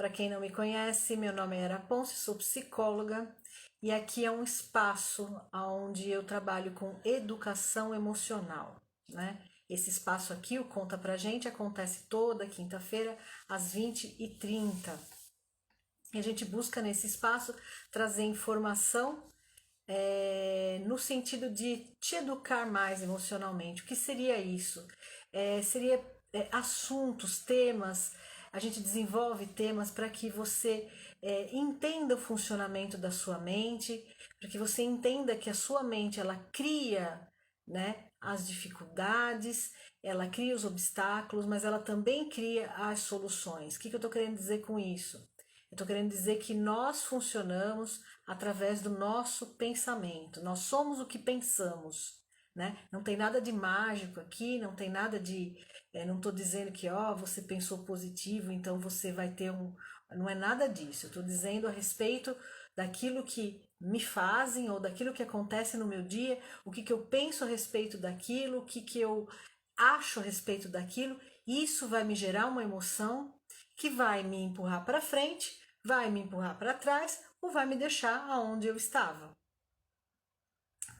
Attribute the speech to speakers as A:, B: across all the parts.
A: Para quem não me conhece, meu nome é Era Ponce, sou psicóloga e aqui é um espaço onde eu trabalho com educação emocional, né? Esse espaço aqui, o Conta Pra Gente, acontece toda quinta-feira às 20h30. E a gente busca nesse espaço trazer informação no sentido de te educar mais emocionalmente. O que seria isso? Seria assuntos, temas, a gente desenvolve temas para que você entenda o funcionamento da sua mente, para que você entenda que a sua mente ela cria, né, as dificuldades, ela cria os obstáculos, mas ela também cria as soluções. O que eu estou querendo dizer com isso? Eu estou querendo dizer que nós funcionamos através do nosso pensamento. Nós somos o que pensamos, né? Não tem nada de mágico aqui, não tem nada de. Não estou dizendo que você pensou positivo, então você vai ter um. Não é nada disso. Eu estou dizendo a respeito daquilo que me fazem ou daquilo que acontece no meu dia, o que eu penso a respeito daquilo, o que eu acho a respeito daquilo. Isso vai me gerar uma emoção que vai me empurrar para frente, vai me empurrar para trás ou vai me deixar aonde eu estava,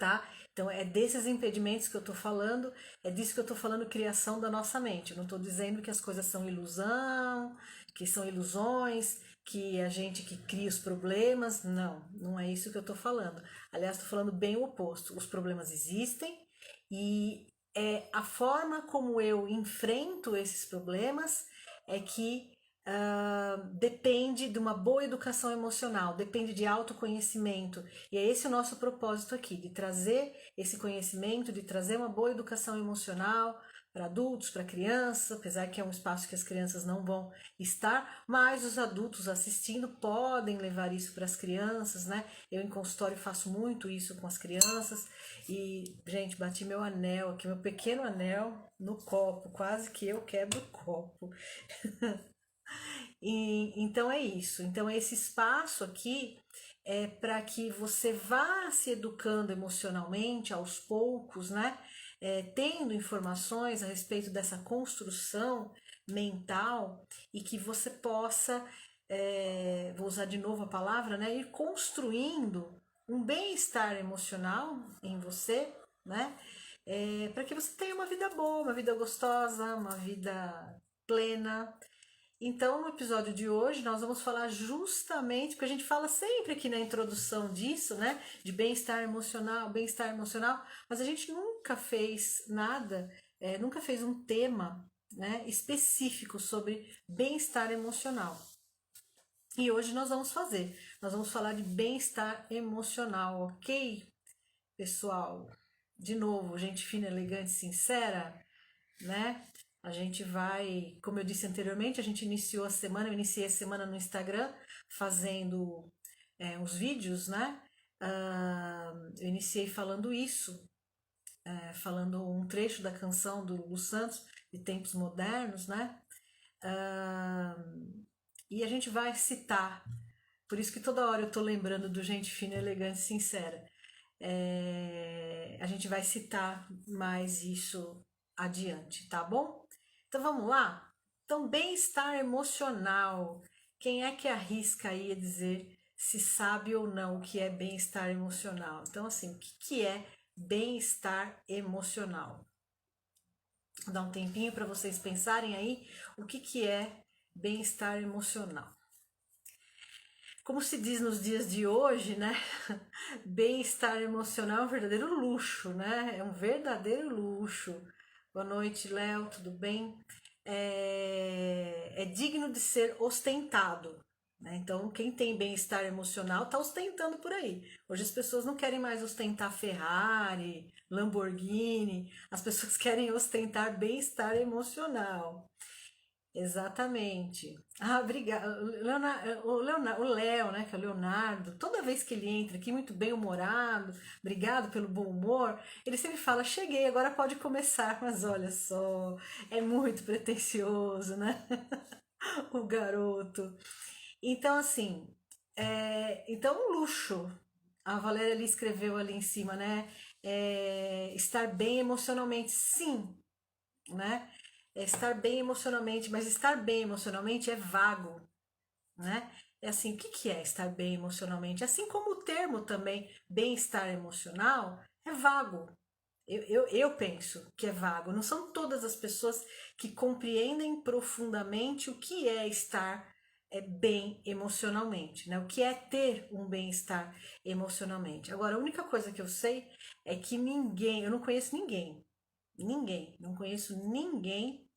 A: tá? Então é desses impedimentos que eu tô falando, é disso que eu tô falando, criação da nossa mente. Eu não tô dizendo que as coisas são ilusão, que são ilusões, que a gente que cria os problemas, não é isso que eu tô falando. Aliás, tô falando bem o oposto. Os problemas existem e é a forma como eu enfrento esses problemas é que depende de uma boa educação emocional, depende de autoconhecimento. E é esse o nosso propósito aqui, de trazer esse conhecimento, de trazer uma boa educação emocional para adultos, para crianças, apesar que é um espaço que as crianças não vão estar, mas os adultos assistindo podem levar isso para as crianças, né? Eu em consultório faço muito isso com as crianças e, gente, bati meu anel aqui, meu pequeno anel no copo, quase que eu quebro o copo. Então é isso. Então esse espaço aqui é para que você vá se educando emocionalmente aos poucos, né? Tendo informações a respeito dessa construção mental e que você possa, vou usar de novo a palavra, né? Ir construindo um bem-estar emocional em você, né? Para que você tenha uma vida boa, uma vida gostosa, uma vida plena. Então, no episódio de hoje, nós vamos falar justamente, porque a gente fala sempre aqui na introdução disso, né? De bem-estar emocional, mas a gente nunca fez nada, nunca fez um tema, né, específico sobre bem-estar emocional. E hoje nós vamos fazer. Nós vamos falar de bem-estar emocional, ok, pessoal? De novo, gente fina, elegante, sincera, né? A gente vai, como eu disse anteriormente, a gente iniciou a semana, eu iniciei a semana no Instagram fazendo uns vídeos, né? Eu iniciei falando isso, falando um trecho da canção do Lulu Santos, de Tempos Modernos, né? Ah, e a gente vai citar, por isso que toda hora eu tô lembrando do Gente Fina, Elegante e Sincera. A gente vai citar mais isso adiante, tá bom? Então vamos lá? Então, bem-estar emocional. Quem é que arrisca aí a dizer se sabe ou não o que é bem-estar emocional? Então, assim, o que é bem-estar emocional? Vou dar um tempinho para vocês pensarem aí o que é bem-estar emocional. Como se diz nos dias de hoje, né? Bem-estar emocional é um verdadeiro luxo, né? É um verdadeiro luxo. Boa noite, Léo, tudo bem? É digno de ser ostentado, né? Então, quem tem bem-estar emocional está ostentando por aí. Hoje as pessoas não querem mais ostentar Ferrari, Lamborghini, as pessoas querem ostentar bem-estar emocional. Exatamente. Obrigada. O Léo, né, que é o Leonardo, toda vez que ele entra aqui muito bem humorado, obrigado pelo bom humor, ele sempre fala: cheguei, agora pode começar. Mas olha só, é muito pretensioso, né? O garoto. Então, assim, então um luxo. A Valéria ali escreveu ali em cima, né? Estar bem emocionalmente, sim, né? Estar bem emocionalmente, mas estar bem emocionalmente é vago, né? É assim, o que que é estar bem emocionalmente? Assim como o termo também, bem-estar emocional, é vago. Eu penso que é vago. Não são todas as pessoas que compreendem profundamente o que é estar bem emocionalmente, né? O que é ter um bem-estar emocionalmente. Agora, a única coisa que eu sei é que ninguém, eu não conheço ninguém, não conheço ninguém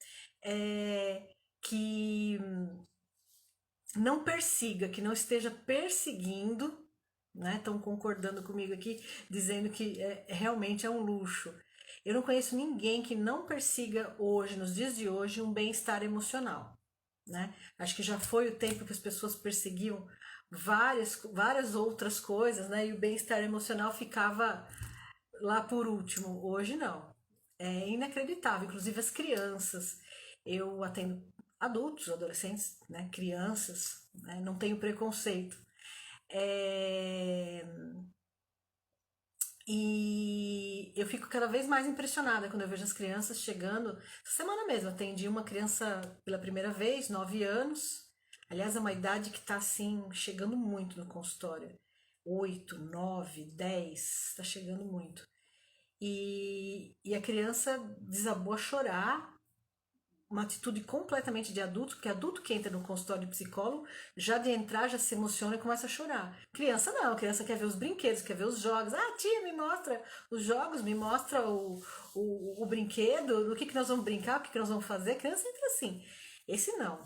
A: que não persiga, que não esteja perseguindo, né? Estão concordando comigo aqui, dizendo que realmente é um luxo. Eu não conheço ninguém que não persiga hoje, nos dias de hoje, um bem-estar emocional, né? Acho que já foi o tempo que as pessoas perseguiam várias outras coisas, né? E o bem-estar emocional ficava lá por último. Hoje não. É inacreditável. Inclusive as crianças. Eu atendo adultos, adolescentes, né? Crianças, né? Não tenho preconceito. É... E eu fico cada vez mais impressionada quando eu vejo as crianças chegando. Essa semana mesmo, atendi uma criança pela primeira vez, 9 anos. Aliás, é uma idade que está assim, chegando muito no consultório. 8, 9, 10, está chegando muito. E a criança desabou a chorar, uma atitude completamente de adulto, porque adulto que entra no consultório de psicólogo, já de entrar já se emociona e começa a chorar. Criança não, criança quer ver os brinquedos, quer ver os jogos. Ah, tia, me mostra os jogos, me mostra o brinquedo, do que nós vamos brincar, o que nós vamos fazer. A criança entra assim. Esse não.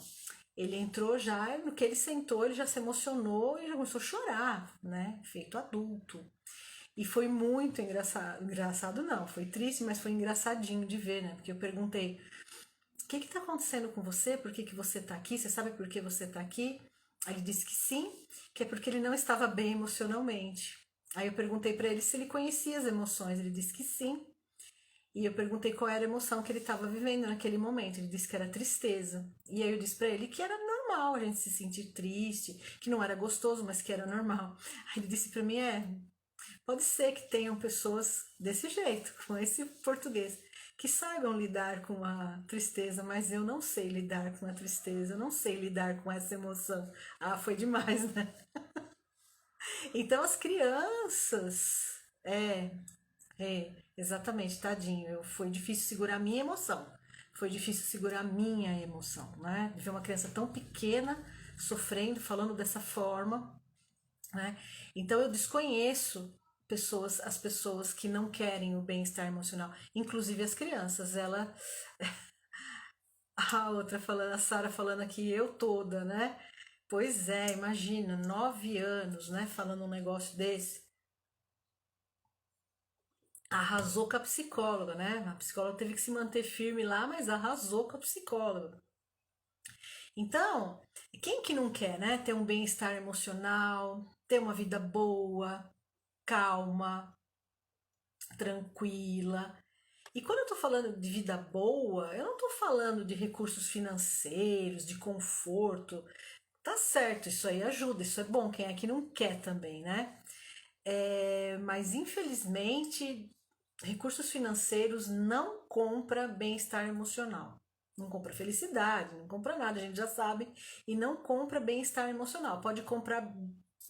A: Ele entrou já, no que ele sentou, ele já se emocionou e já começou a chorar, né? Feito adulto. E foi muito engraçado. Engraçado não, foi triste, mas foi engraçadinho de ver, né? Porque eu perguntei: o que está acontecendo com você? Por que, que você está aqui? Você sabe por que você está aqui? Aí ele disse que sim, que é porque ele não estava bem emocionalmente. Aí eu perguntei para ele se ele conhecia as emoções. Ele disse que sim. E eu perguntei qual era a emoção que ele estava vivendo naquele momento. Ele disse que era tristeza. E aí eu disse para ele que era normal a gente se sentir triste, que não era gostoso, mas que era normal. Aí ele disse para mim: pode ser que tenham pessoas desse jeito, com esse português, que saibam lidar com a tristeza, mas eu não sei lidar com a tristeza, eu não sei lidar com essa emoção. Ah, foi demais, né? Então as crianças, exatamente, tadinho, foi difícil segurar a minha emoção. Foi difícil segurar a minha emoção, né? Ver uma criança tão pequena sofrendo, falando dessa forma, né? Então eu desconheço as pessoas que não querem o bem-estar emocional, inclusive as crianças. Ela, a outra falando, a Sara falando aqui, eu toda, né? Pois é, imagina, 9 anos, né? Falando um negócio desse. Arrasou com a psicóloga, né? A psicóloga teve que se manter firme lá, mas arrasou com a psicóloga. Então, quem que não quer, né? Ter um bem-estar emocional, ter uma vida boa, calma, tranquila. E quando eu tô falando de vida boa, eu não tô falando de recursos financeiros, de conforto. Tá certo, isso aí ajuda, isso é bom. Quem é que não quer também, né? Mas infelizmente, recursos financeiros não compra bem-estar emocional. Não compra felicidade, não compra nada, a gente já sabe. E não compra bem-estar emocional. Pode comprar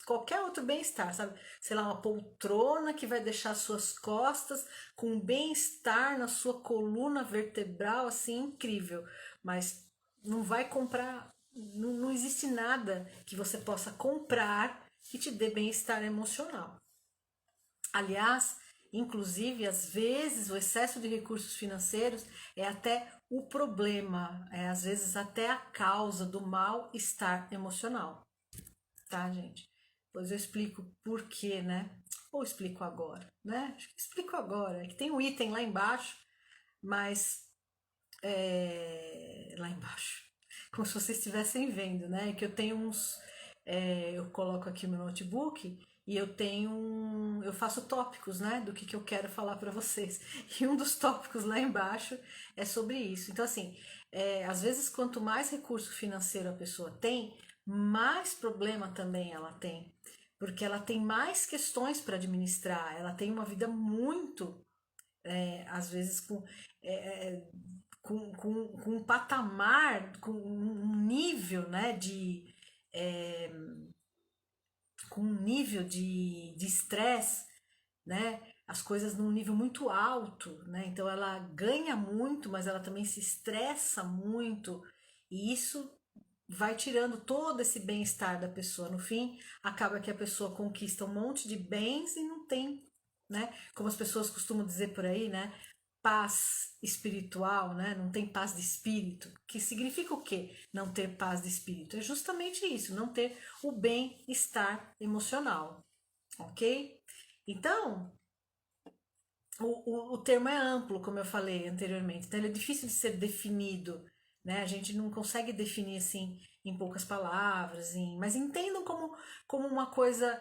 A: qualquer outro bem-estar, sabe? Sei lá, uma poltrona que vai deixar suas costas com bem-estar na sua coluna vertebral, assim, incrível. Mas não vai comprar, não existe nada que você possa comprar que te dê bem-estar emocional. Aliás, inclusive, às vezes, o excesso de recursos financeiros é até o problema, é às vezes até a causa do mal-estar emocional, tá, gente? Pois eu explico por quê, né? Ou explico agora, né? Acho que explico agora. É que tem um item lá embaixo, mas lá embaixo, como se vocês estivessem vendo, né? Que eu tenho uns, eu coloco aqui no notebook e eu faço tópicos, né? Do que eu quero falar para vocês. E um dos tópicos lá embaixo é sobre isso. Então, assim, às vezes quanto mais recurso financeiro a pessoa tem, mais problema também ela tem, porque ela tem mais questões para administrar, ela tem uma vida muito, às vezes, é, com um patamar, com um nível, né, de com um nível de estresse, né? As coisas num nível muito alto, né? Então ela ganha muito, mas ela também se estressa muito, e isso vai tirando todo esse bem-estar da pessoa. No fim, acaba que a pessoa conquista um monte de bens e não tem, né? Como as pessoas costumam dizer por aí, né? Paz espiritual, né? Não tem paz de espírito. Que significa o quê? Não ter paz de espírito. É justamente isso, não ter o bem-estar emocional, ok? Então, o termo é amplo, como eu falei anteriormente, então ele é difícil de ser definido, né? A gente não consegue definir assim em poucas palavras, mas entendam como uma coisa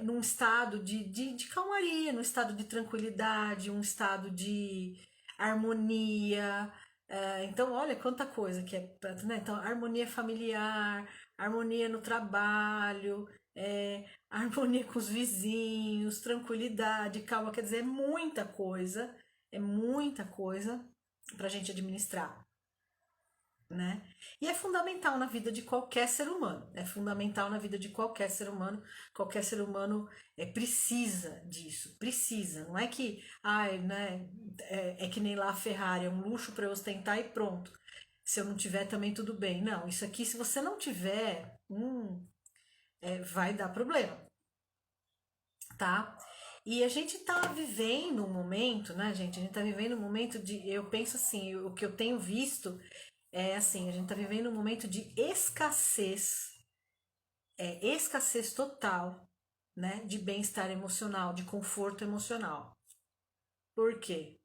A: num estado de calmaria, num estado de tranquilidade, um estado de harmonia. Então, olha quanta coisa que é, né? Então, harmonia familiar, harmonia no trabalho, harmonia com os vizinhos, tranquilidade, calma, quer dizer, é muita coisa para a gente administrar, né? E é fundamental na vida de qualquer ser humano, é fundamental na vida de qualquer ser humano precisa disso, precisa, não é que, ai, né, é que nem lá a Ferrari, é um luxo para eu ostentar e pronto. Se eu não tiver também tudo bem. Não, isso aqui, se você não tiver, vai dar problema, tá? E a gente tá vivendo um momento, né, gente? A gente tá vivendo um momento de. Eu penso assim, o que eu tenho visto é assim: a gente tá vivendo um momento de escassez, escassez total, né? De bem-estar emocional, de conforto emocional. Por quê?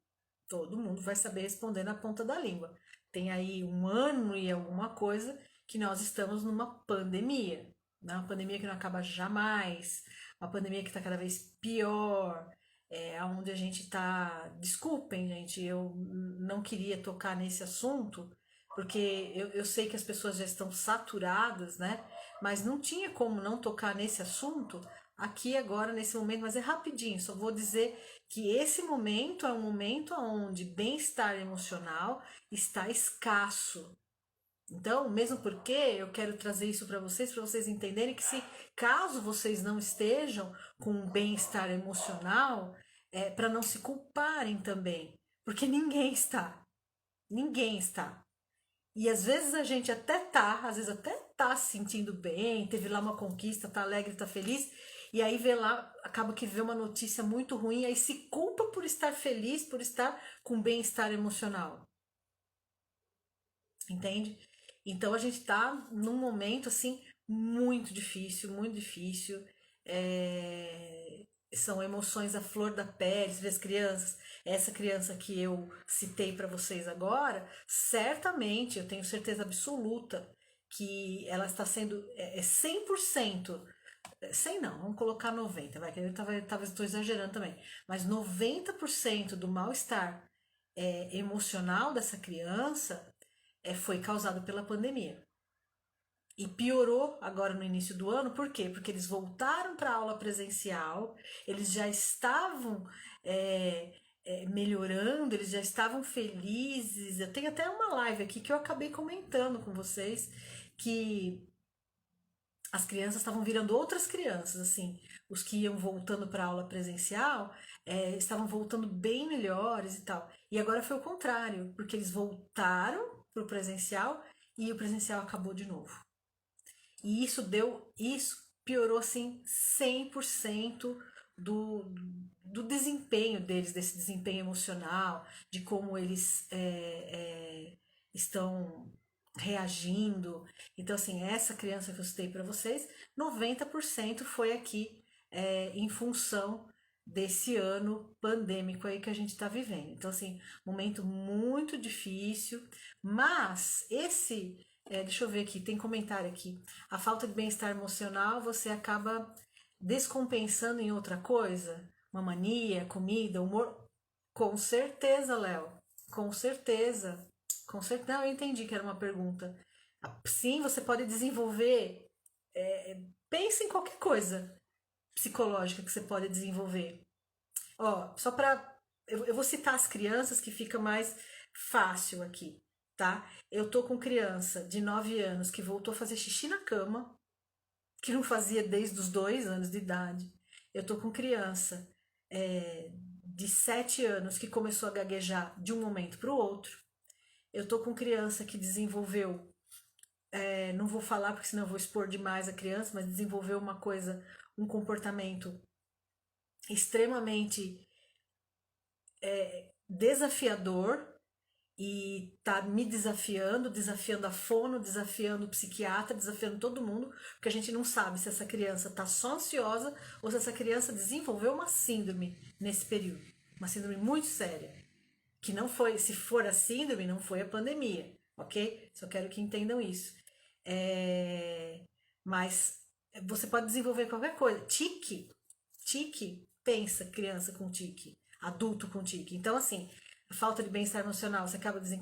A: Todo mundo vai saber responder na ponta da língua. Tem aí um ano e alguma coisa que nós estamos numa pandemia, né? Uma pandemia que não acaba jamais, uma pandemia que está cada vez pior, onde a gente está. Desculpem, gente, eu não queria tocar nesse assunto, porque eu sei que as pessoas já estão saturadas, né? Mas não tinha como não tocar nesse assunto aqui agora, nesse momento, mas é rapidinho, só vou dizer que esse momento é um momento onde bem-estar emocional está escasso. Então, mesmo porque eu quero trazer isso para vocês entenderem que se caso vocês não estejam com um bem-estar emocional, para não se culparem também, porque ninguém está. Ninguém está. E às vezes a gente até tá, às vezes até tá se sentindo bem, teve lá uma conquista, tá alegre, tá feliz, e aí vê lá, acaba que vê uma notícia muito ruim, aí se culpa por estar feliz, por estar com bem-estar emocional, entende? Então a gente tá num momento assim muito difícil, muito difícil. São emoções à flor da pele, você vê as crianças, essa criança que eu citei para vocês agora, certamente, eu tenho certeza absoluta que ela está sendo 100%, 100 não, vamos colocar 90, vai, que eu talvez estou exagerando também, mas 90% do mal-estar emocional dessa criança foi causado pela pandemia. E piorou agora no início do ano, por quê? Porque eles voltaram para a aula presencial, eles já estavam melhorando, eles já estavam felizes. Eu tenho até uma live aqui que eu acabei comentando com vocês que as crianças estavam virando outras crianças, assim, os que iam voltando para a aula presencial estavam voltando bem melhores e tal. E agora foi o contrário, porque eles voltaram para o presencial e o presencial acabou de novo. E isso piorou assim 100% do, do desempenho deles, desse desempenho emocional, de como eles estão reagindo. Então, assim, essa criança que eu citei para vocês, 90% foi aqui em função desse ano pandêmico aí que a gente está vivendo. Então, assim, momento muito difícil, mas deixa eu ver aqui, tem comentário aqui. A falta de bem-estar emocional você acaba descompensando em outra coisa? Uma mania, comida, humor? Com certeza, Léo. Com certeza. Com certeza. Não, eu entendi que era uma pergunta. Sim, você pode desenvolver. Pense em qualquer coisa psicológica que você pode desenvolver. Ó, só para. Eu vou citar as crianças que fica mais fácil aqui, tá? Eu tô com criança de 9 anos que voltou a fazer xixi na cama. que não fazia desde os 2 anos de idade. Eu tô com criança de 7 anos que começou a gaguejar de um momento para o outro. Eu tô com criança que desenvolveu, não vou falar porque senão eu vou expor demais a criança, mas desenvolveu uma coisa, um comportamento extremamente desafiador e tá me desafiando, desafiando a fono, desafiando o psiquiatra, desafiando todo mundo, porque a gente não sabe se essa criança tá só ansiosa ou se essa criança desenvolveu uma síndrome nesse período, uma síndrome muito séria, que não foi, se for a síndrome, não foi a pandemia, ok? Só quero que entendam isso. Mas você pode desenvolver qualquer coisa. Tique, pensa criança com tique, adulto com tique. Então, assim, a falta de bem-estar emocional, você acaba se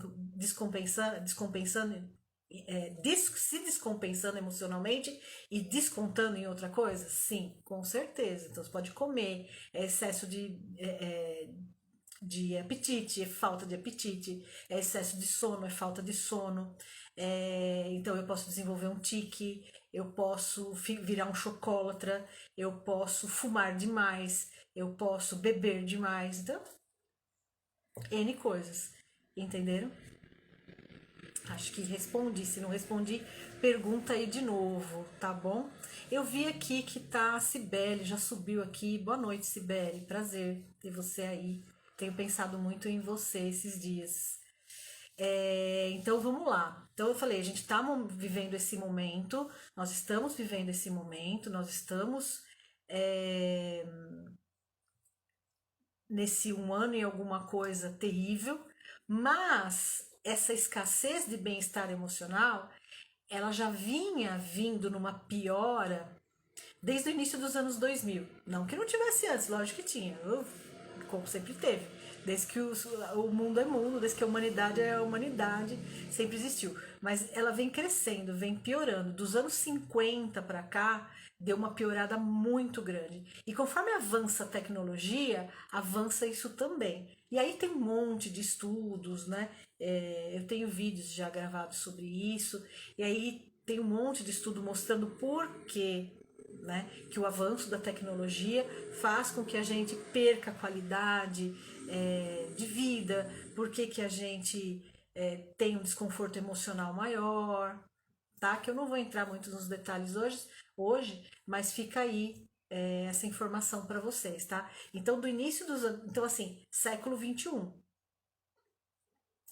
A: descompensando emocionalmente e descontando em outra coisa? Sim, com certeza. Então, você pode comer, excesso de apetite, é falta de apetite, é excesso de sono, é falta de sono. Então eu posso desenvolver um tique, eu posso virar um chocólatra, eu posso fumar demais, eu posso beber demais. Então, N coisas. Entenderam? Acho que respondi. Se não respondi, pergunta aí de novo, tá bom? Eu vi aqui que tá a Cibele, já subiu aqui. Boa noite, Cibele. Prazer ter você aí. Tenho pensado muito em você esses dias. Então vamos lá. Então eu falei, a gente está vivendo esse momento, nós estamos vivendo esse momento, nós estamos é, nesse 1 ano e alguma coisa terrível, mas essa escassez de bem-estar emocional, ela já vinha vindo numa piora desde o início dos anos 2000. Não que não tivesse antes, lógico que tinha, como sempre teve. Desde que o mundo é mundo, desde que a humanidade é a humanidade, sempre existiu. Mas ela vem crescendo, vem piorando. Dos anos 50 para cá, deu uma piorada muito grande. E conforme avança a tecnologia, avança isso também. E aí tem um monte de estudos, né? Eu tenho vídeos já gravados sobre isso. E aí tem um monte de estudo mostrando por que, né, que o avanço da tecnologia faz com que a gente perca a qualidade de vida, por que a gente tem um desconforto emocional maior, tá? Que eu não vou entrar muito nos detalhes hoje, mas fica aí essa informação para vocês, tá? Então, do início dos anos. Então, assim, século XXI.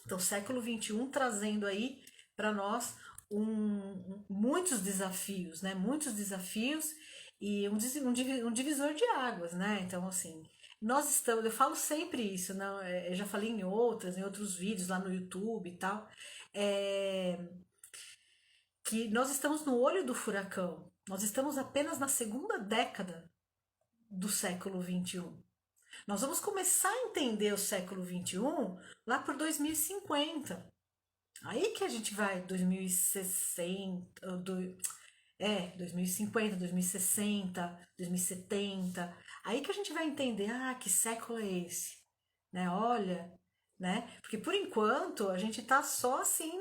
A: Então, século XXI trazendo aí para nós muitos desafios, né? Muitos desafios e um divisor de águas, né? Então, assim, nós estamos, eu falo sempre isso, não, eu já falei em outros vídeos lá no YouTube e tal, é, que nós estamos no olho do furacão. Nós estamos apenas na segunda década do século XXI. Nós vamos começar a entender o século XXI lá por 2050. Aí que a gente vai, 2060, 2050, 2060, 2070. Aí que a gente vai entender, que século é esse? Né? Olha, né? Porque por enquanto a gente tá só assim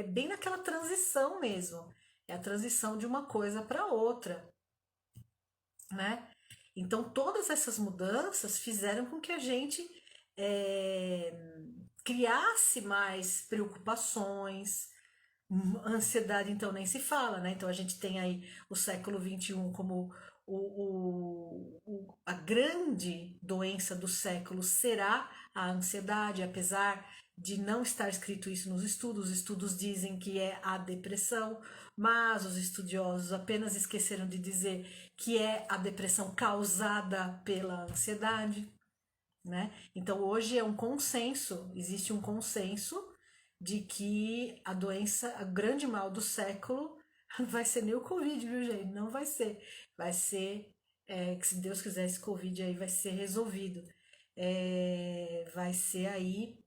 A: bem naquela transição mesmo. É a transição de uma coisa para outra, né? Então todas essas mudanças fizeram com que a gente é, criasse mais preocupações, ansiedade então nem se fala, né? Então a gente tem aí o século XXI como a grande doença do século será a ansiedade, apesar de não estar escrito isso nos estudos. Os estudos dizem que é a depressão, mas os estudiosos apenas esqueceram de dizer que é a depressão causada pela ansiedade, né? Então hoje é um consenso, existe um consenso de que a doença, a grande mal do século vai ser nem o Covid, viu, gente? Não vai ser. Vai ser, que se Deus quiser, esse Covid aí vai ser resolvido. Vai ser aí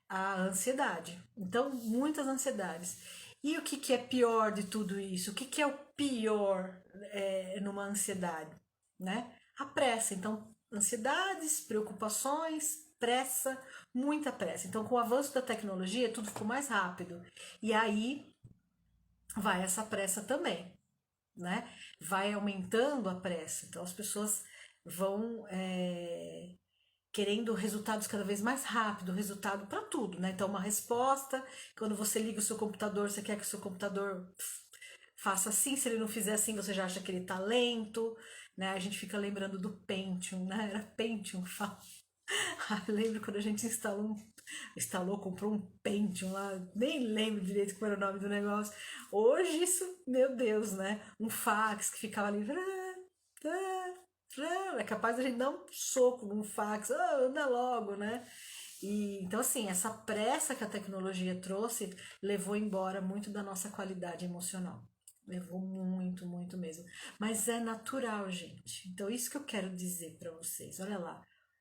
A: a ansiedade. Então, muitas ansiedades. E o que, que é pior de tudo isso? O que, que é o pior numa ansiedade? Né? A pressa. Então, ansiedades, preocupações, pressa, muita pressa. Então, com o avanço da tecnologia, tudo ficou mais rápido. E aí vai essa pressa também. né? Vai aumentando a pressa. Então as pessoas vão querendo resultados cada vez mais rápido, resultado para tudo, né? Então uma resposta, quando você liga o seu computador, você quer que o seu computador faça assim, se ele não fizer assim, você já acha que ele tá lento, né? A gente fica lembrando do Pentium, né? Era Pentium que fala. Eu lembro quando a gente comprou um Pentium lá, nem lembro direito qual era o nome do negócio. Hoje isso, meu Deus, né? Um fax que ficava ali. É capaz de a gente dar um soco num fax, anda logo, né? E, então, assim, essa pressa que a tecnologia trouxe levou embora muito da nossa qualidade emocional. Levou muito, muito mesmo. Mas é natural, gente. Então, isso que eu quero dizer para vocês. Olha lá,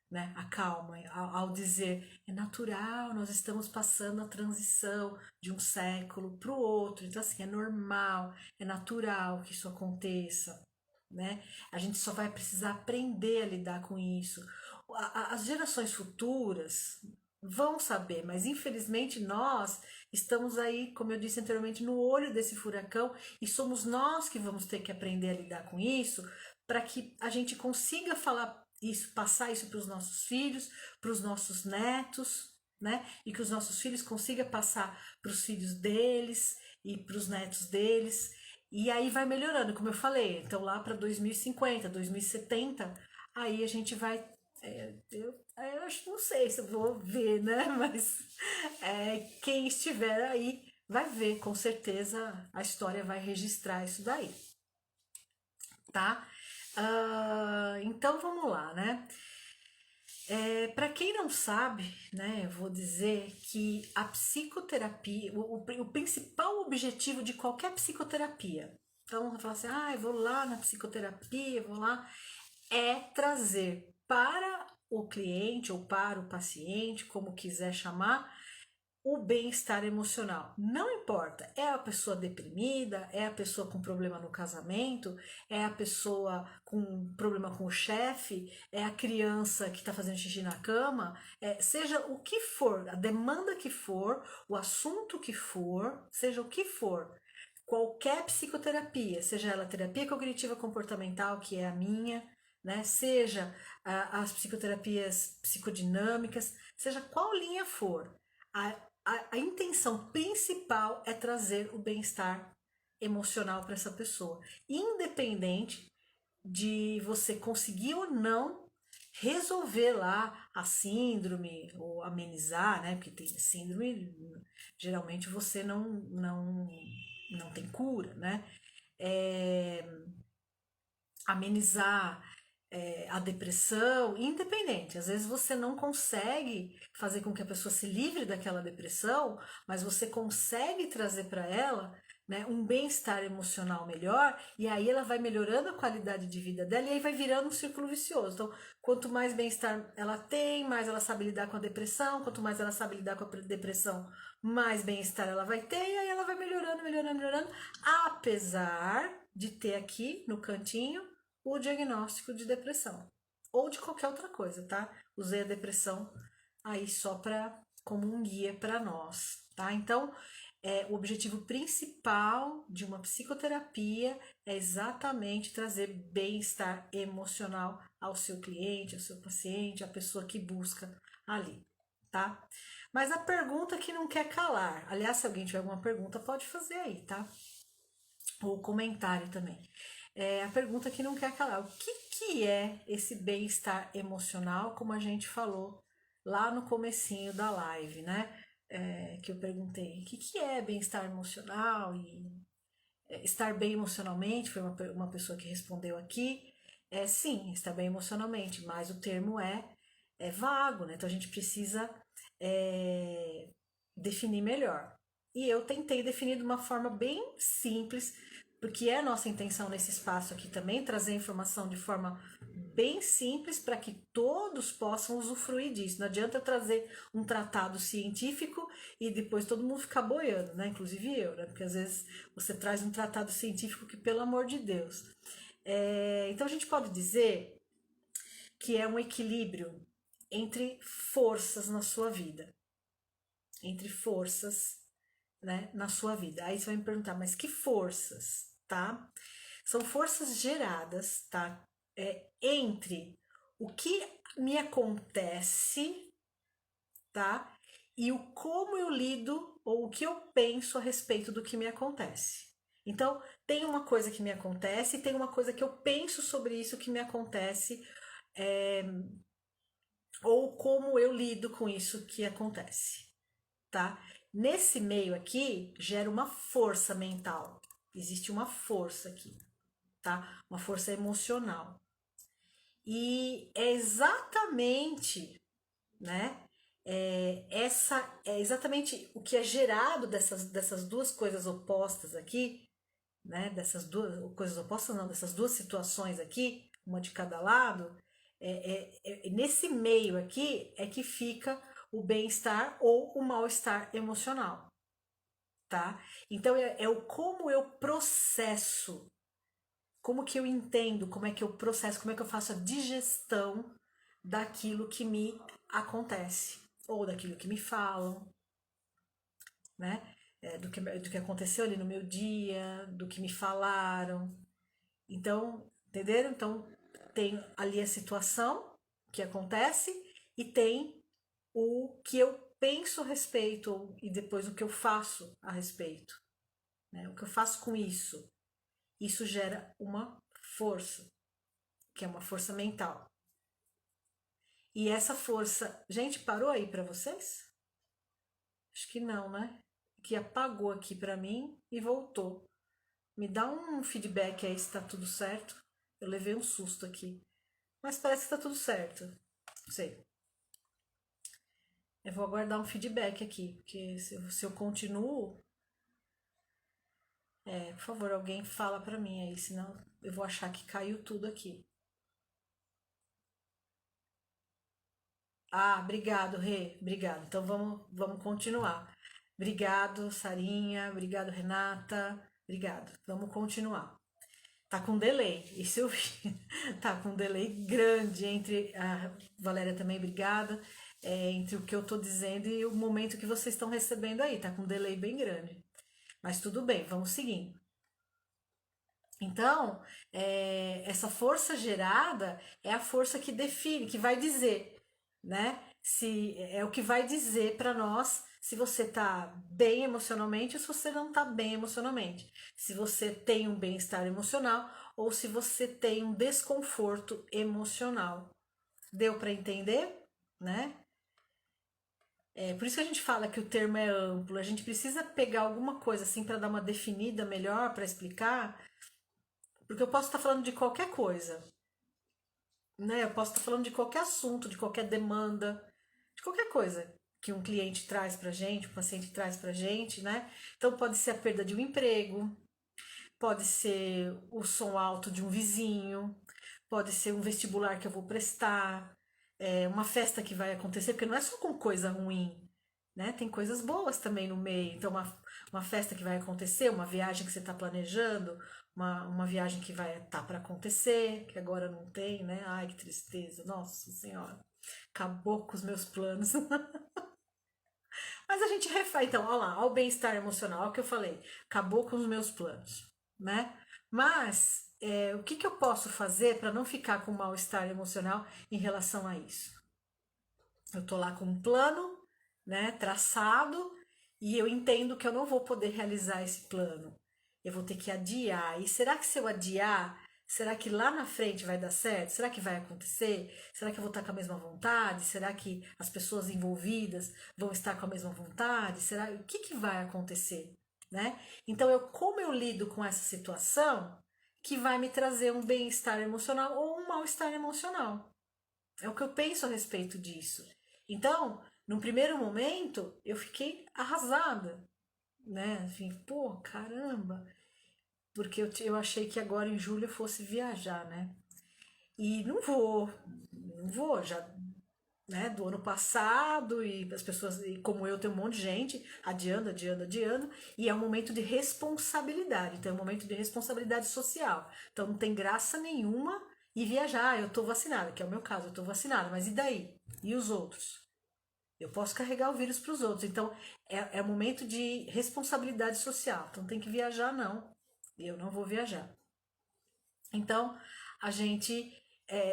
A: né? A calma, ao dizer é natural, nós estamos passando a transição de um século para o outro. Então, assim, é normal, é natural que isso aconteça, né? A gente só vai precisar aprender a lidar com isso. As gerações futuras vão saber, mas infelizmente nós estamos aí, como eu disse anteriormente, no olho desse furacão e somos nós que vamos ter que aprender a lidar com isso para que a gente consiga falar isso, passar isso para os nossos filhos, para os nossos netos, né? E que os nossos filhos consigam passar para os filhos deles e para os netos deles. E aí vai melhorando, como eu falei. Então lá para 2050, 2070, aí a gente vai. Eu acho, não sei se eu vou ver, né? Mas quem estiver aí vai ver, com certeza a história vai registrar isso daí, tá? Então vamos lá, né? Para quem não sabe, né, eu vou dizer que a psicoterapia, o principal objetivo de qualquer psicoterapia, então você fala assim, eu vou lá na psicoterapia, vou lá, é trazer para o cliente ou para o paciente, como quiser chamar, o bem-estar emocional. Não importa, é a pessoa deprimida, é a pessoa com problema no casamento, é a pessoa com problema com o chefe, é a criança que está fazendo xixi na cama, seja o que for, a demanda que for, o assunto que for, seja o que for. Qualquer psicoterapia, seja ela terapia cognitiva comportamental, que é a minha, né? Seja as psicoterapias psicodinâmicas, seja qual linha for, a, a intenção principal é trazer o bem-estar emocional para essa pessoa, independente de você conseguir ou não resolver lá a síndrome ou amenizar, né? Porque tem síndrome, geralmente você não tem cura, né? É, amenizar a depressão, independente. Às vezes você não consegue fazer com que a pessoa se livre daquela depressão, mas você consegue trazer para ela, né, um bem-estar emocional melhor, e aí ela vai melhorando a qualidade de vida dela, e aí vai virando um círculo vicioso. Então, quanto mais bem-estar ela tem, mais ela sabe lidar com a depressão, quanto mais ela sabe lidar com a depressão, mais bem-estar ela vai ter, e aí ela vai melhorando, melhorando, melhorando, apesar de ter aqui no cantinho o diagnóstico de depressão ou de qualquer outra coisa, tá? Usei a depressão aí só para como um guia para nós, tá? Então, o objetivo principal de uma psicoterapia é exatamente trazer bem-estar emocional ao seu cliente, ao seu paciente, à pessoa que busca ali, tá? Mas a pergunta que não quer calar, aliás, se alguém tiver alguma pergunta, pode fazer aí, tá? Ou comentário também. A pergunta que não quer calar. O que é esse bem-estar emocional, como a gente falou lá no comecinho da live, né? Que eu perguntei, o que é bem-estar emocional e estar bem emocionalmente, foi uma pessoa que respondeu aqui. Sim, estar bem emocionalmente, mas o termo é vago, né? Então a gente precisa definir melhor. E eu tentei definir de uma forma bem simples, porque é a nossa intenção nesse espaço aqui também trazer informação de forma bem simples para que todos possam usufruir disso. Não adianta trazer um tratado científico e depois todo mundo ficar boiando, né? Inclusive eu, né? Porque às vezes você traz um tratado científico que, pelo amor de Deus. Então a gente pode dizer que é um equilíbrio entre forças na sua vida. Entre forças, né, na sua vida. Aí você vai me perguntar, mas que forças, tá? São forças geradas, tá? Entre o que me acontece, tá? E o como eu lido ou o que eu penso a respeito do que me acontece. Então, tem uma coisa que me acontece e tem uma coisa que eu penso sobre isso que me acontece, é, ou como eu lido com isso que acontece, tá? Nesse meio aqui, gera uma força mental. Existe uma força aqui, tá? Uma força emocional. E é exatamente, né? É exatamente o que é gerado dessas duas coisas opostas aqui, né? Dessas duas coisas opostas, não, dessas duas situações aqui, uma de cada lado. Nesse meio aqui é que fica o bem-estar ou o mal-estar emocional, tá? Então é o como eu processo, como que eu entendo, como é que eu processo, como é que eu faço a digestão daquilo que me acontece, ou daquilo que me falam, né? Do que aconteceu ali no meu dia, do que me falaram. Então, entenderam? Então, tem ali a situação que acontece e tem o que eu penso a respeito e depois o que eu faço a respeito, né? O que eu faço com isso. Isso gera uma força, que é uma força mental. E essa força, gente, parou aí para vocês? Acho que não, né? Que apagou aqui para mim e voltou. Me dá um feedback aí se tá tudo certo. Eu levei um susto aqui. Mas parece que tá tudo certo. Não sei. Eu vou aguardar um feedback aqui, porque se eu continuo, por favor, alguém fala pra mim aí, senão eu vou achar que caiu tudo aqui. Ah, obrigado, Rê. Obrigado. Então vamos continuar. Obrigado, Sarinha. Obrigado, Renata. Obrigado. Vamos continuar. Tá com delay, isso eu vi. Tá com delay grande entre a Valéria também, obrigada. Entre o que eu tô dizendo e o momento que vocês estão recebendo aí, tá com delay bem grande. Mas tudo bem, vamos seguindo. Então, essa força gerada é a força que define, que vai dizer, né? Se é o que vai dizer para nós se você tá bem emocionalmente ou se você não tá bem emocionalmente. Se você tem um bem-estar emocional ou se você tem um desconforto emocional. Deu para entender, né? Por isso que a gente fala que o termo é amplo. A gente precisa pegar alguma coisa assim para dar uma definida melhor, para explicar, porque eu posso estar falando de qualquer coisa, né? Eu posso estar falando de qualquer assunto, de qualquer demanda, de qualquer coisa que um cliente traz pra gente, um paciente traz pra gente, né? Então pode ser a perda de um emprego, pode ser o som alto de um vizinho, pode ser um vestibular que eu vou prestar, uma festa que vai acontecer, porque não é só com coisa ruim, né? Tem coisas boas também no meio. Então, uma festa que vai acontecer, uma viagem que você está planejando, uma viagem que vai estar para acontecer, que agora não tem, né? Ai, que tristeza, nossa senhora, acabou com os meus planos. Mas a gente refaz, então, olha lá, ao bem-estar emocional, é o que eu falei, acabou com os meus planos, né? Mas o que eu posso fazer para não ficar com mal-estar emocional em relação a isso? Eu tô lá com um plano, né, traçado, e eu entendo que eu não vou poder realizar esse plano. Eu vou ter que adiar. E será que se eu adiar, será que lá na frente vai dar certo? Será que vai acontecer? Será que eu vou estar com a mesma vontade? Será que as pessoas envolvidas vão estar com a mesma vontade? Será o que vai acontecer, né? Então como eu lido com essa situação que vai me trazer um bem-estar emocional ou um mal-estar emocional. É o que eu penso a respeito disso. Então, num primeiro momento, eu fiquei arrasada, né? Assim, pô, caramba, porque eu achei que agora em julho eu fosse viajar, né? E não vou, já, né, do ano passado, e as pessoas, e como eu, tem um monte de gente adiando, adiando, adiando, e é um momento de responsabilidade, então é um momento de responsabilidade social. Então não tem graça nenhuma e viajar. Eu tô vacinada, que é o meu caso, eu tô vacinada, mas e daí? E os outros? Eu posso carregar o vírus para os outros. Então, é um momento de responsabilidade social. Então, tem que viajar, não. Eu não vou viajar. Então, a gente,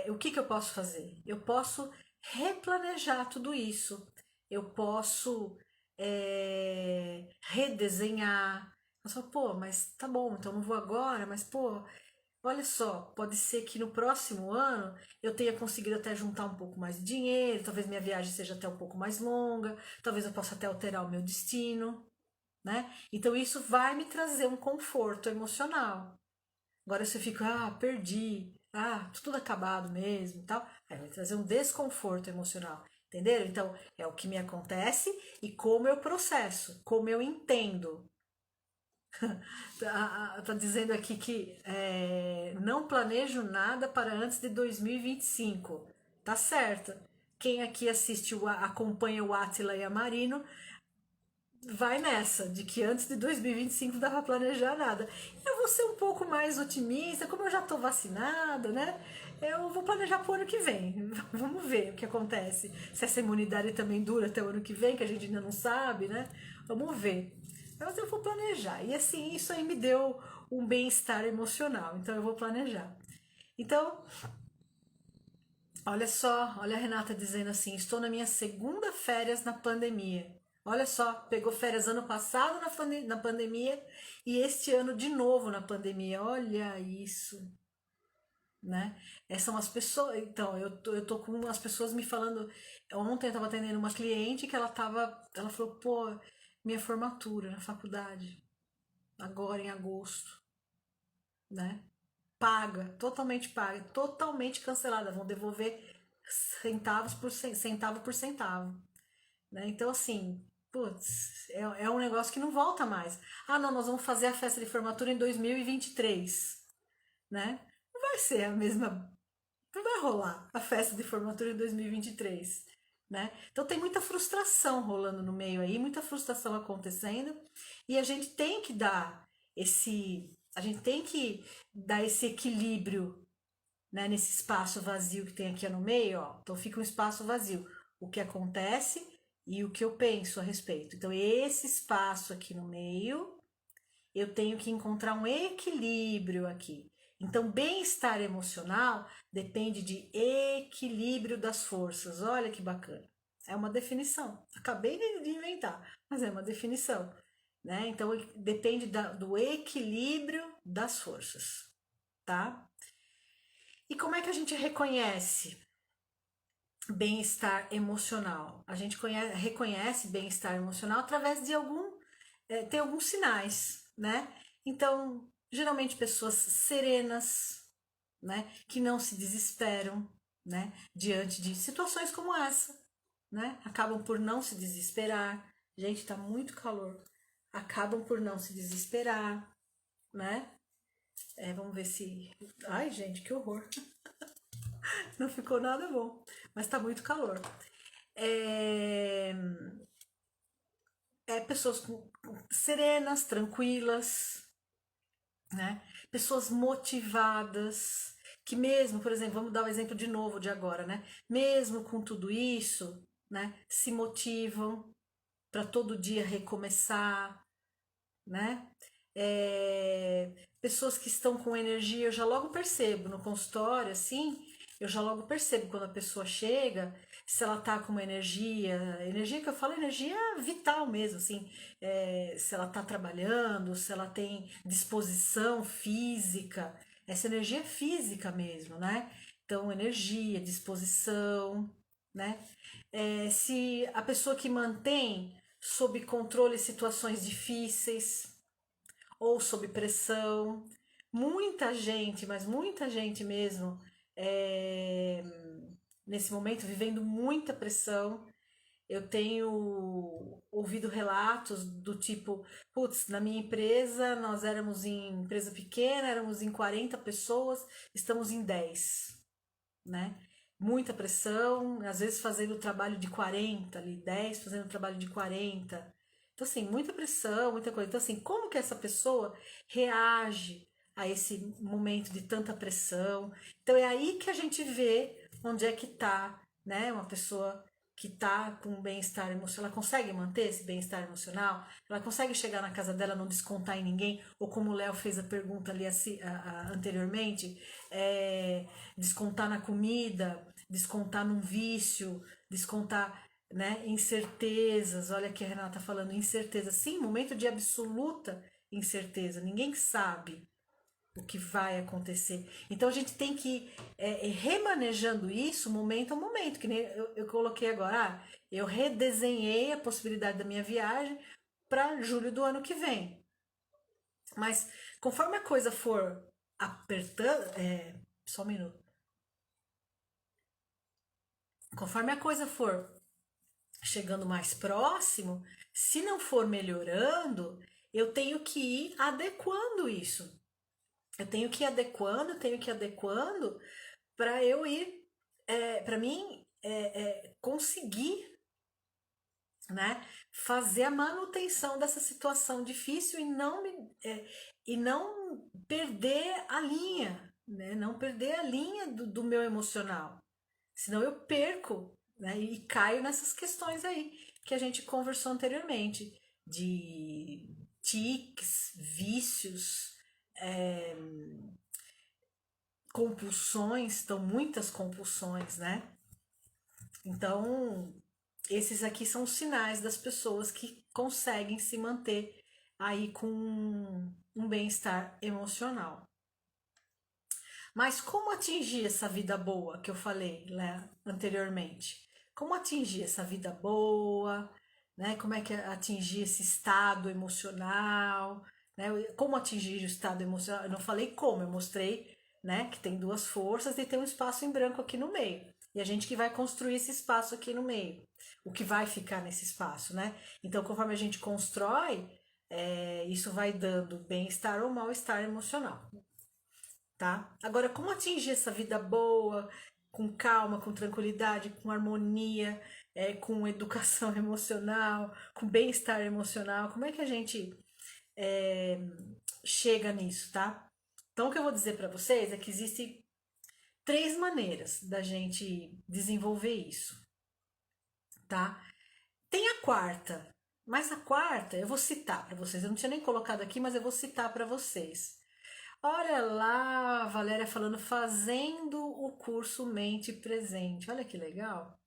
A: o que que eu posso fazer? Eu posso replanejar tudo isso. Eu posso redesenhar. Eu falo, pô, mas tá bom, então não vou agora, mas pô, olha só, pode ser que no próximo ano eu tenha conseguido até juntar um pouco mais de dinheiro, talvez minha viagem seja até um pouco mais longa, talvez eu possa até alterar o meu destino, né? Então isso vai me trazer um conforto emocional. Agora você fica, perdi, tudo acabado mesmo e tal. Aí vai trazer um desconforto emocional, entenderam? Então é o que me acontece e como eu processo, como eu entendo. Tá dizendo aqui que não planejo nada para antes de 2025. Tá certo. Quem aqui assiste, acompanha o Átila e a Marino, vai nessa, de que antes de 2025 não dá pra planejar nada. Eu vou ser um pouco mais otimista, como eu já tô vacinada, né? Eu vou planejar pro ano que vem. Vamos ver o que acontece. Se essa imunidade também dura até o ano que vem, que a gente ainda não sabe, né? Vamos ver. Mas eu vou planejar. E assim, isso aí me deu um bem-estar emocional. Então eu vou planejar. Então, olha só, olha a Renata dizendo assim: estou na minha segunda férias na pandemia. Olha só, pegou férias ano passado na pandemia e este ano de novo na pandemia. Olha isso, né? Essas são as pessoas. Então, eu tô com as pessoas me falando. Ontem eu tava atendendo uma cliente que ela falou, pô, minha formatura na faculdade, agora em agosto, né? Paga, totalmente cancelada. Vão devolver centavo por centavo, né? Então, assim, putz, é um negócio que não volta mais. Ah, não, nós vamos fazer a festa de formatura em 2023, né? Não vai ser a mesma, não vai rolar a festa de formatura em 2023, né? Então tem muita frustração rolando no meio aí, muita frustração acontecendo, e a gente tem que dar esse equilíbrio, né, nesse espaço vazio que tem aqui no meio, ó. Então fica um espaço vazio. O que acontece e o que eu penso a respeito. Então, esse espaço aqui no meio, eu tenho que encontrar um equilíbrio aqui. Então, bem-estar emocional depende de equilíbrio das forças. Olha que bacana. É uma definição. Acabei de inventar, mas é uma definição. Né? Então, depende do equilíbrio das forças. Tá? E como é que a gente reconhece bem-estar emocional? A gente reconhece bem-estar emocional através de tem alguns sinais, né? Então, geralmente pessoas serenas, né? Que não se desesperam, né? Diante de situações como essa, né? Acabam por não se desesperar. Gente, tá muito calor. Acabam por não se desesperar, né? Vamos ver se. Ai, gente, que horror. Não ficou nada bom, mas tá muito calor. É, pessoas serenas, tranquilas, né? Pessoas motivadas, que mesmo, por exemplo, vamos dar o exemplo de novo de agora, né? Mesmo com tudo isso, né? Se motivam para todo dia recomeçar, né? Pessoas que estão com energia, eu já logo percebo no consultório, assim, eu já logo percebo quando a pessoa chega, se ela tá com uma energia que eu falo, energia vital mesmo, assim, se ela tá trabalhando, se ela tem disposição física, essa energia física mesmo, né? Então, energia, disposição, né? Se a pessoa que mantém sob controle situações difíceis, ou sob pressão. Muita gente, mas muita gente mesmo, é, nesse momento vivendo muita pressão. Eu tenho ouvido relatos do tipo, putz, na minha empresa, nós éramos em empresa pequena, éramos em 40 pessoas, estamos em 10, né? Muita pressão, às vezes fazendo o trabalho de 40 ali, 10 fazendo o trabalho de 40. Então, assim, muita pressão, muita coisa. Então, assim, como que essa pessoa reage a esse momento de tanta pressão? Então, é aí que a gente vê onde é que tá, né, uma pessoa que tá com bem-estar emocional, ela consegue manter esse bem-estar emocional? Ela consegue chegar na casa dela, não descontar em ninguém? Ou como o Léo fez a pergunta ali anteriormente, descontar na comida, descontar num vício, descontar, né, incertezas. Olha aqui a Renata falando, incerteza. Sim, momento de absoluta incerteza. Ninguém sabe o que vai acontecer. Então a gente tem que ir remanejando isso momento a momento, que nem eu coloquei agora, eu redesenhei a possibilidade da minha viagem para julho do ano que vem. Mas conforme a coisa for apertando, só um minuto. Conforme a coisa for chegando mais próximo, se não for melhorando, eu tenho que ir adequando isso. Eu tenho que ir adequando para eu ir, para mim conseguir, né, fazer a manutenção dessa situação difícil e não perder a linha, né, não perder a linha do meu emocional, senão eu perco, né, e caio nessas questões aí que a gente conversou anteriormente de tiques, vícios, é, compulsões, então muitas compulsões, né? Então, esses aqui são os sinais das pessoas que conseguem se manter aí com um bem-estar emocional. Mas como atingir essa vida boa que eu falei, né, anteriormente? Como atingir essa vida boa, né? Como é que atingir esse estado emocional, né? Como atingir o estado emocional? Eu não falei como, eu mostrei, né, que tem duas forças e tem um espaço em branco aqui no meio. E a gente que vai construir esse espaço aqui no meio, o que vai ficar nesse espaço, né? Então, conforme a gente constrói, isso vai dando bem-estar ou mal-estar emocional, tá? Agora, como atingir essa vida boa, com calma, com tranquilidade, com harmonia, com educação emocional, com bem-estar emocional? Como é que a gente é, chega nisso, tá? Então, o que eu vou dizer para vocês é que existem três maneiras da gente desenvolver isso, tá? Tem a quarta, mas a quarta eu vou citar para vocês. Eu não tinha nem colocado aqui, mas eu vou citar para vocês. Olha lá, a Valéria falando, fazendo o curso Mente Presente. Olha que legal.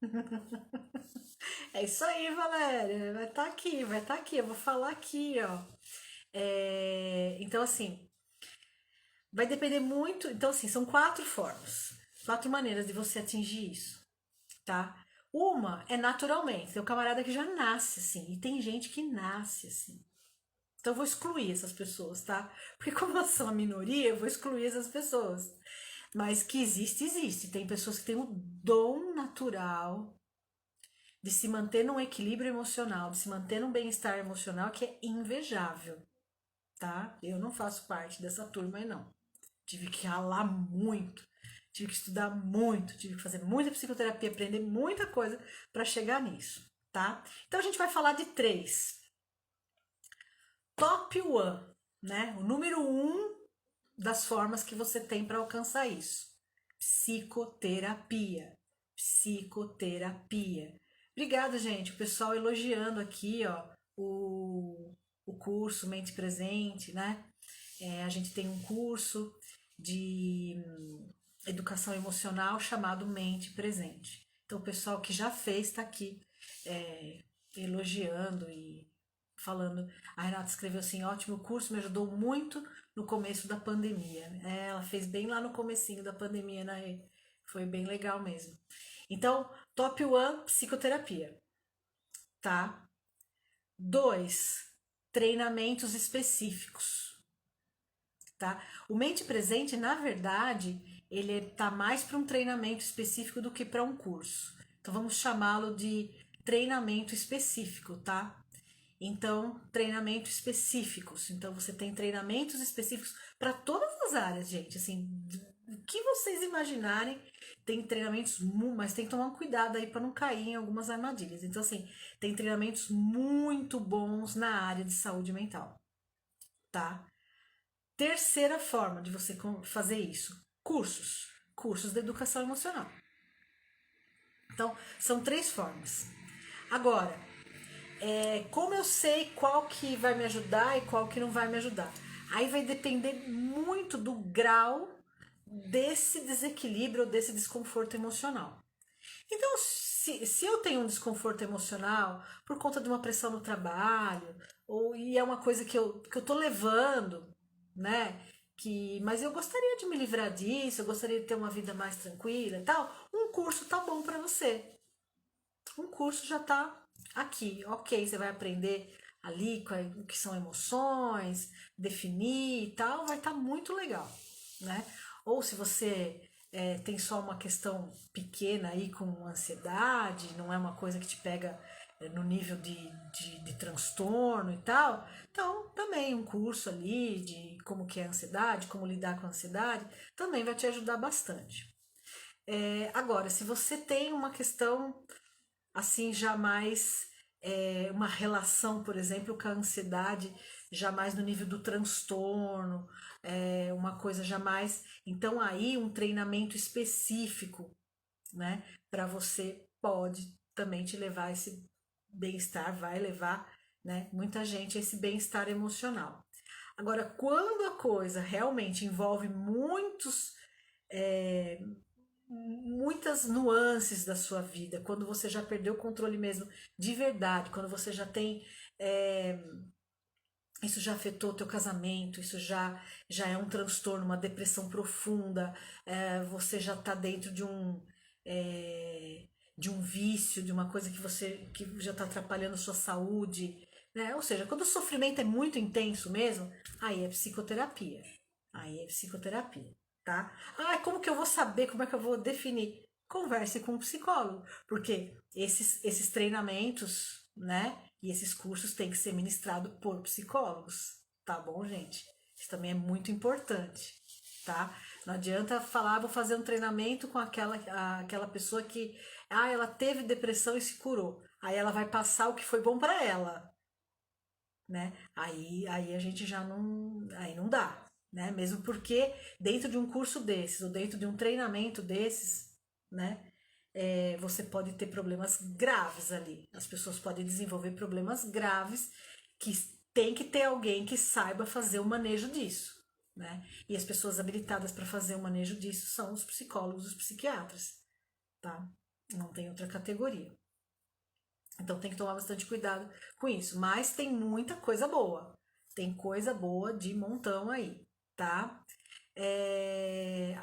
A: É isso aí, Valéria. Vai estar aqui, vai estar aqui. Eu vou falar aqui, ó. Então, assim, vai depender muito. Então, assim, são quatro formas, quatro maneiras de você atingir isso, tá? Uma é naturalmente. Tem o camarada que já nasce assim, e tem gente que nasce assim. Então eu vou excluir essas pessoas, tá? Porque como elas são a minoria, eu vou excluir essas pessoas. Mas que existe, existe. Tem pessoas que têm o dom natural de se manter num equilíbrio emocional, de se manter num bem-estar emocional que é invejável, tá? Eu não faço parte dessa turma aí, não. Tive que ralar muito, tive que estudar muito, tive que fazer muita psicoterapia, aprender muita coisa para chegar nisso, tá? Então a gente vai falar de três. Top one, né? O número um das formas que você tem para alcançar isso. Psicoterapia. Psicoterapia. Obrigada, gente. O pessoal elogiando aqui, ó, o curso Mente Presente, né? A gente tem um curso de educação emocional chamado Mente Presente. Então, o pessoal que já fez está aqui elogiando e falando. A Renata escreveu assim, ótimo curso, me ajudou muito no começo da pandemia. Ela fez bem lá no comecinho da pandemia, né? Foi bem legal mesmo. Então, top one, psicoterapia, tá? Dois, treinamentos específicos, tá? O Mente Presente, na verdade, ele tá mais para um treinamento específico do que para um curso. Então, vamos chamá-lo de treinamento específico, tá? Então, treinamentos específicos. Então, você tem treinamentos específicos para todas as áreas, gente. Assim, o que vocês imaginarem, tem treinamentos, mas tem que tomar um cuidado aí para não cair em algumas armadilhas. Então, assim, tem treinamentos muito bons na área de saúde mental, tá? Terceira forma de você fazer isso: cursos. Cursos de educação emocional. Então, são 3 formas. Agora, como eu sei qual que vai me ajudar e qual que não vai me ajudar? Aí vai depender muito do grau desse desequilíbrio ou desse desconforto emocional. Então, se eu tenho um desconforto emocional por conta de uma pressão no trabalho, e é uma coisa que eu tô levando, né? Mas eu gostaria de me livrar disso, eu gostaria de ter uma vida mais tranquila e tal, um curso tá bom para você. Um curso já tá aqui, ok, você vai aprender ali o que são emoções, definir e tal, vai estar muito legal, né? Ou se você tem só uma questão pequena aí com ansiedade, não é uma coisa que te pega no nível de transtorno e tal, então também um curso ali de como que é a ansiedade, como lidar com a ansiedade, também vai te ajudar bastante. Agora, se você tem uma questão assim jamais uma relação, por exemplo, com a ansiedade, jamais no nível do transtorno, uma coisa jamais. Então aí um treinamento específico, né, para você pode também te levar a esse bem-estar, vai levar, né, muita gente a esse bem-estar emocional. Agora, quando a coisa realmente envolve muitas nuances da sua vida, quando você já perdeu o controle mesmo de verdade, quando você já tem isso já afetou o teu casamento, isso já é um transtorno, uma depressão profunda, você já está dentro é, de um vício, de uma coisa que já está atrapalhando a sua saúde, né? Ou seja, quando o sofrimento é muito intenso mesmo, aí é psicoterapia. Aí é psicoterapia, tá? Ah, como que eu vou saber, como é que eu vou definir? Converse com um psicólogo, porque esses treinamentos, né? E esses cursos têm que ser ministrados por psicólogos, tá bom, gente? Isso também é muito importante, tá? Não adianta falar, vou fazer um treinamento com aquela pessoa que, ela teve depressão e se curou. Aí ela vai passar o que foi bom para ela, né? Aí a gente já não, aí não dá, né? Mesmo porque dentro de um curso desses ou dentro de um treinamento desses, né? Você pode ter problemas graves ali. As pessoas podem desenvolver problemas graves que tem que ter alguém que saiba fazer o manejo disso, né? E as pessoas habilitadas para fazer o manejo disso são os psicólogos, os psiquiatras, tá? Não tem outra categoria. Então tem que tomar bastante cuidado com isso. Mas tem muita coisa boa. Tem coisa boa de montão aí, tá?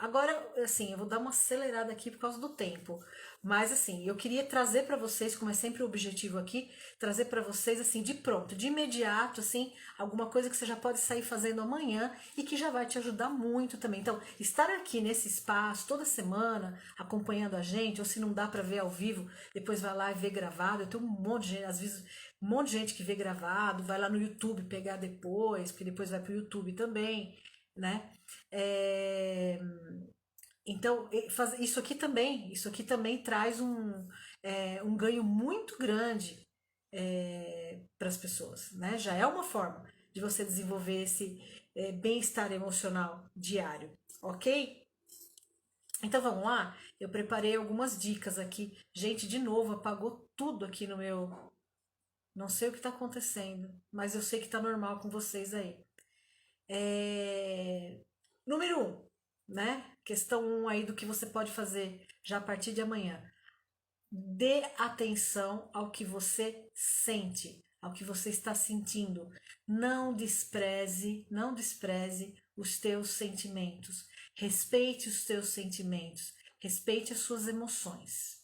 A: Agora, assim, eu vou dar uma acelerada aqui por causa do tempo. Mas, assim, eu queria trazer para vocês, como é sempre o objetivo aqui, trazer para vocês, assim, de pronto, de imediato, assim, alguma coisa que você já pode sair fazendo amanhã e que já vai te ajudar muito também. Então, estar aqui nesse espaço toda semana, acompanhando a gente, ou se não dá para ver ao vivo, depois vai lá e vê gravado. Eu tenho um monte de gente, às vezes, um monte de gente que vê gravado, vai lá no YouTube pegar depois, porque depois vai pro YouTube também, né? É, então, isso aqui também traz um ganho muito grande para as pessoas, né? Já é uma forma de você desenvolver esse bem-estar emocional diário, ok? Então vamos lá? Eu preparei algumas dicas aqui. Gente, de novo, apagou tudo aqui no meu. Não sei o que está acontecendo, mas eu sei que está normal com vocês aí. É, Número um, né? Questão um aí do que você pode fazer já a partir de amanhã. Dê atenção ao que você sente, ao que você está sentindo. Não despreze os teus sentimentos. Respeite os teus sentimentos. Respeite as suas emoções.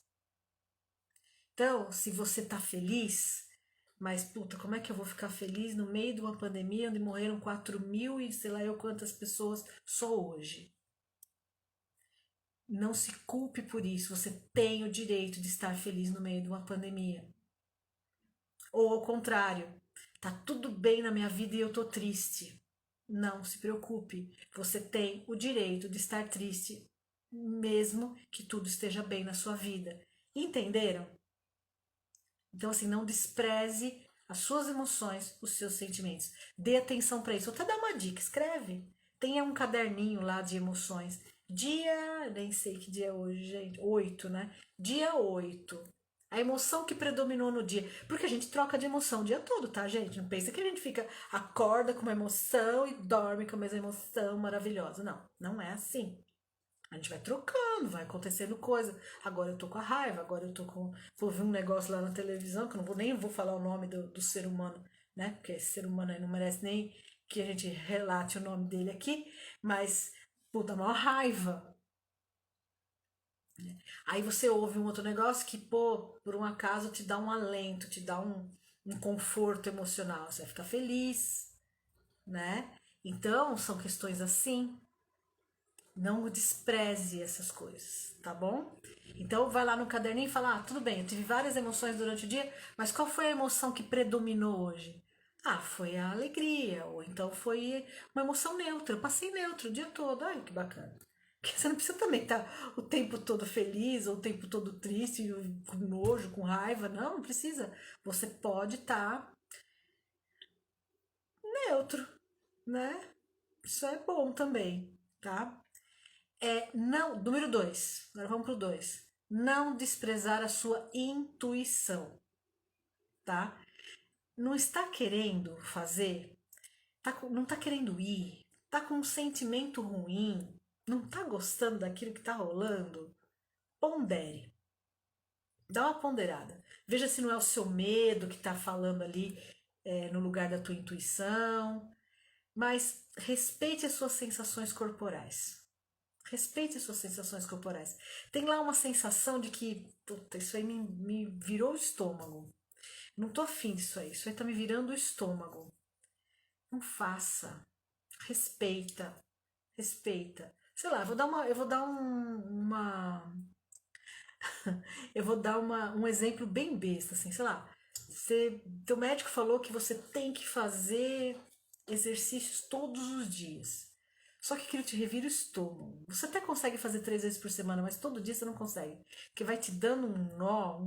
A: Então, se você está feliz, mas puta, como é que eu vou ficar feliz no meio de uma pandemia onde morreram 4.000 e sei lá eu quantas pessoas só hoje? Não se culpe por isso. Você tem o direito de estar feliz no meio de uma pandemia. Ou ao contrário, tá tudo bem na minha vida e eu tô triste. Não se preocupe. Você tem o direito de estar triste, mesmo que tudo esteja bem na sua vida. Entenderam? Então, assim, não despreze as suas emoções, os seus sentimentos. Dê atenção para isso. Vou até dar uma dica: escreve. Tenha um caderninho lá de emoções Nem sei que dia é hoje, gente. 8, né? Dia 8. A emoção que predominou no dia. Porque a gente troca de emoção o dia todo, tá, gente? Não pensa que a gente acorda com uma emoção e dorme com a mesma emoção maravilhosa. Não, não é assim. A gente vai trocando, vai acontecendo coisa. Agora eu tô com a raiva, agora eu tô com. Vou ver um negócio lá na televisão, que eu não vou nem vou falar o nome do ser humano, né? Porque esse ser humano aí não merece nem que a gente relate o nome dele aqui, mas, puta, maior raiva. Aí você ouve um outro negócio que, pô, por um acaso te dá um alento, te dá um conforto emocional. Você vai ficar feliz, né? Então, são questões assim. Não despreze essas coisas, tá bom? Então vai lá no caderninho e fala: tudo bem, eu tive várias emoções durante o dia, mas qual foi a emoção que predominou hoje? Ah, foi a alegria, ou então foi uma emoção neutra. Eu passei neutro o dia todo. Ai, que bacana. Porque você não precisa também estar o tempo todo feliz, ou o tempo todo triste, com nojo, com raiva. Não, não precisa. Você pode estar neutro, né? Isso é bom também, tá? Não, número 2. Agora vamos pro 2. Não desprezar a sua intuição, tá? Não está querendo fazer, não está querendo ir, tá com um sentimento ruim, não tá gostando daquilo que tá rolando, pondere. Dá uma ponderada. Veja se não é o seu medo que tá falando ali no lugar da tua intuição, mas respeite as suas sensações corporais. Respeite as suas sensações corporais. Tem lá uma sensação de que, puta, isso aí me virou o estômago. Não tô afim disso aí. Isso aí tá me virando o estômago. Não faça. Respeita. Respeita. Sei lá, eu vou dar eu vou dar um exemplo bem besta, assim, sei lá. Teu médico falou que você tem que fazer exercícios todos os dias. Só que aquilo te revira o estômago. Você até consegue fazer 3 vezes por semana, mas todo dia você não consegue. Porque vai te dando um nó,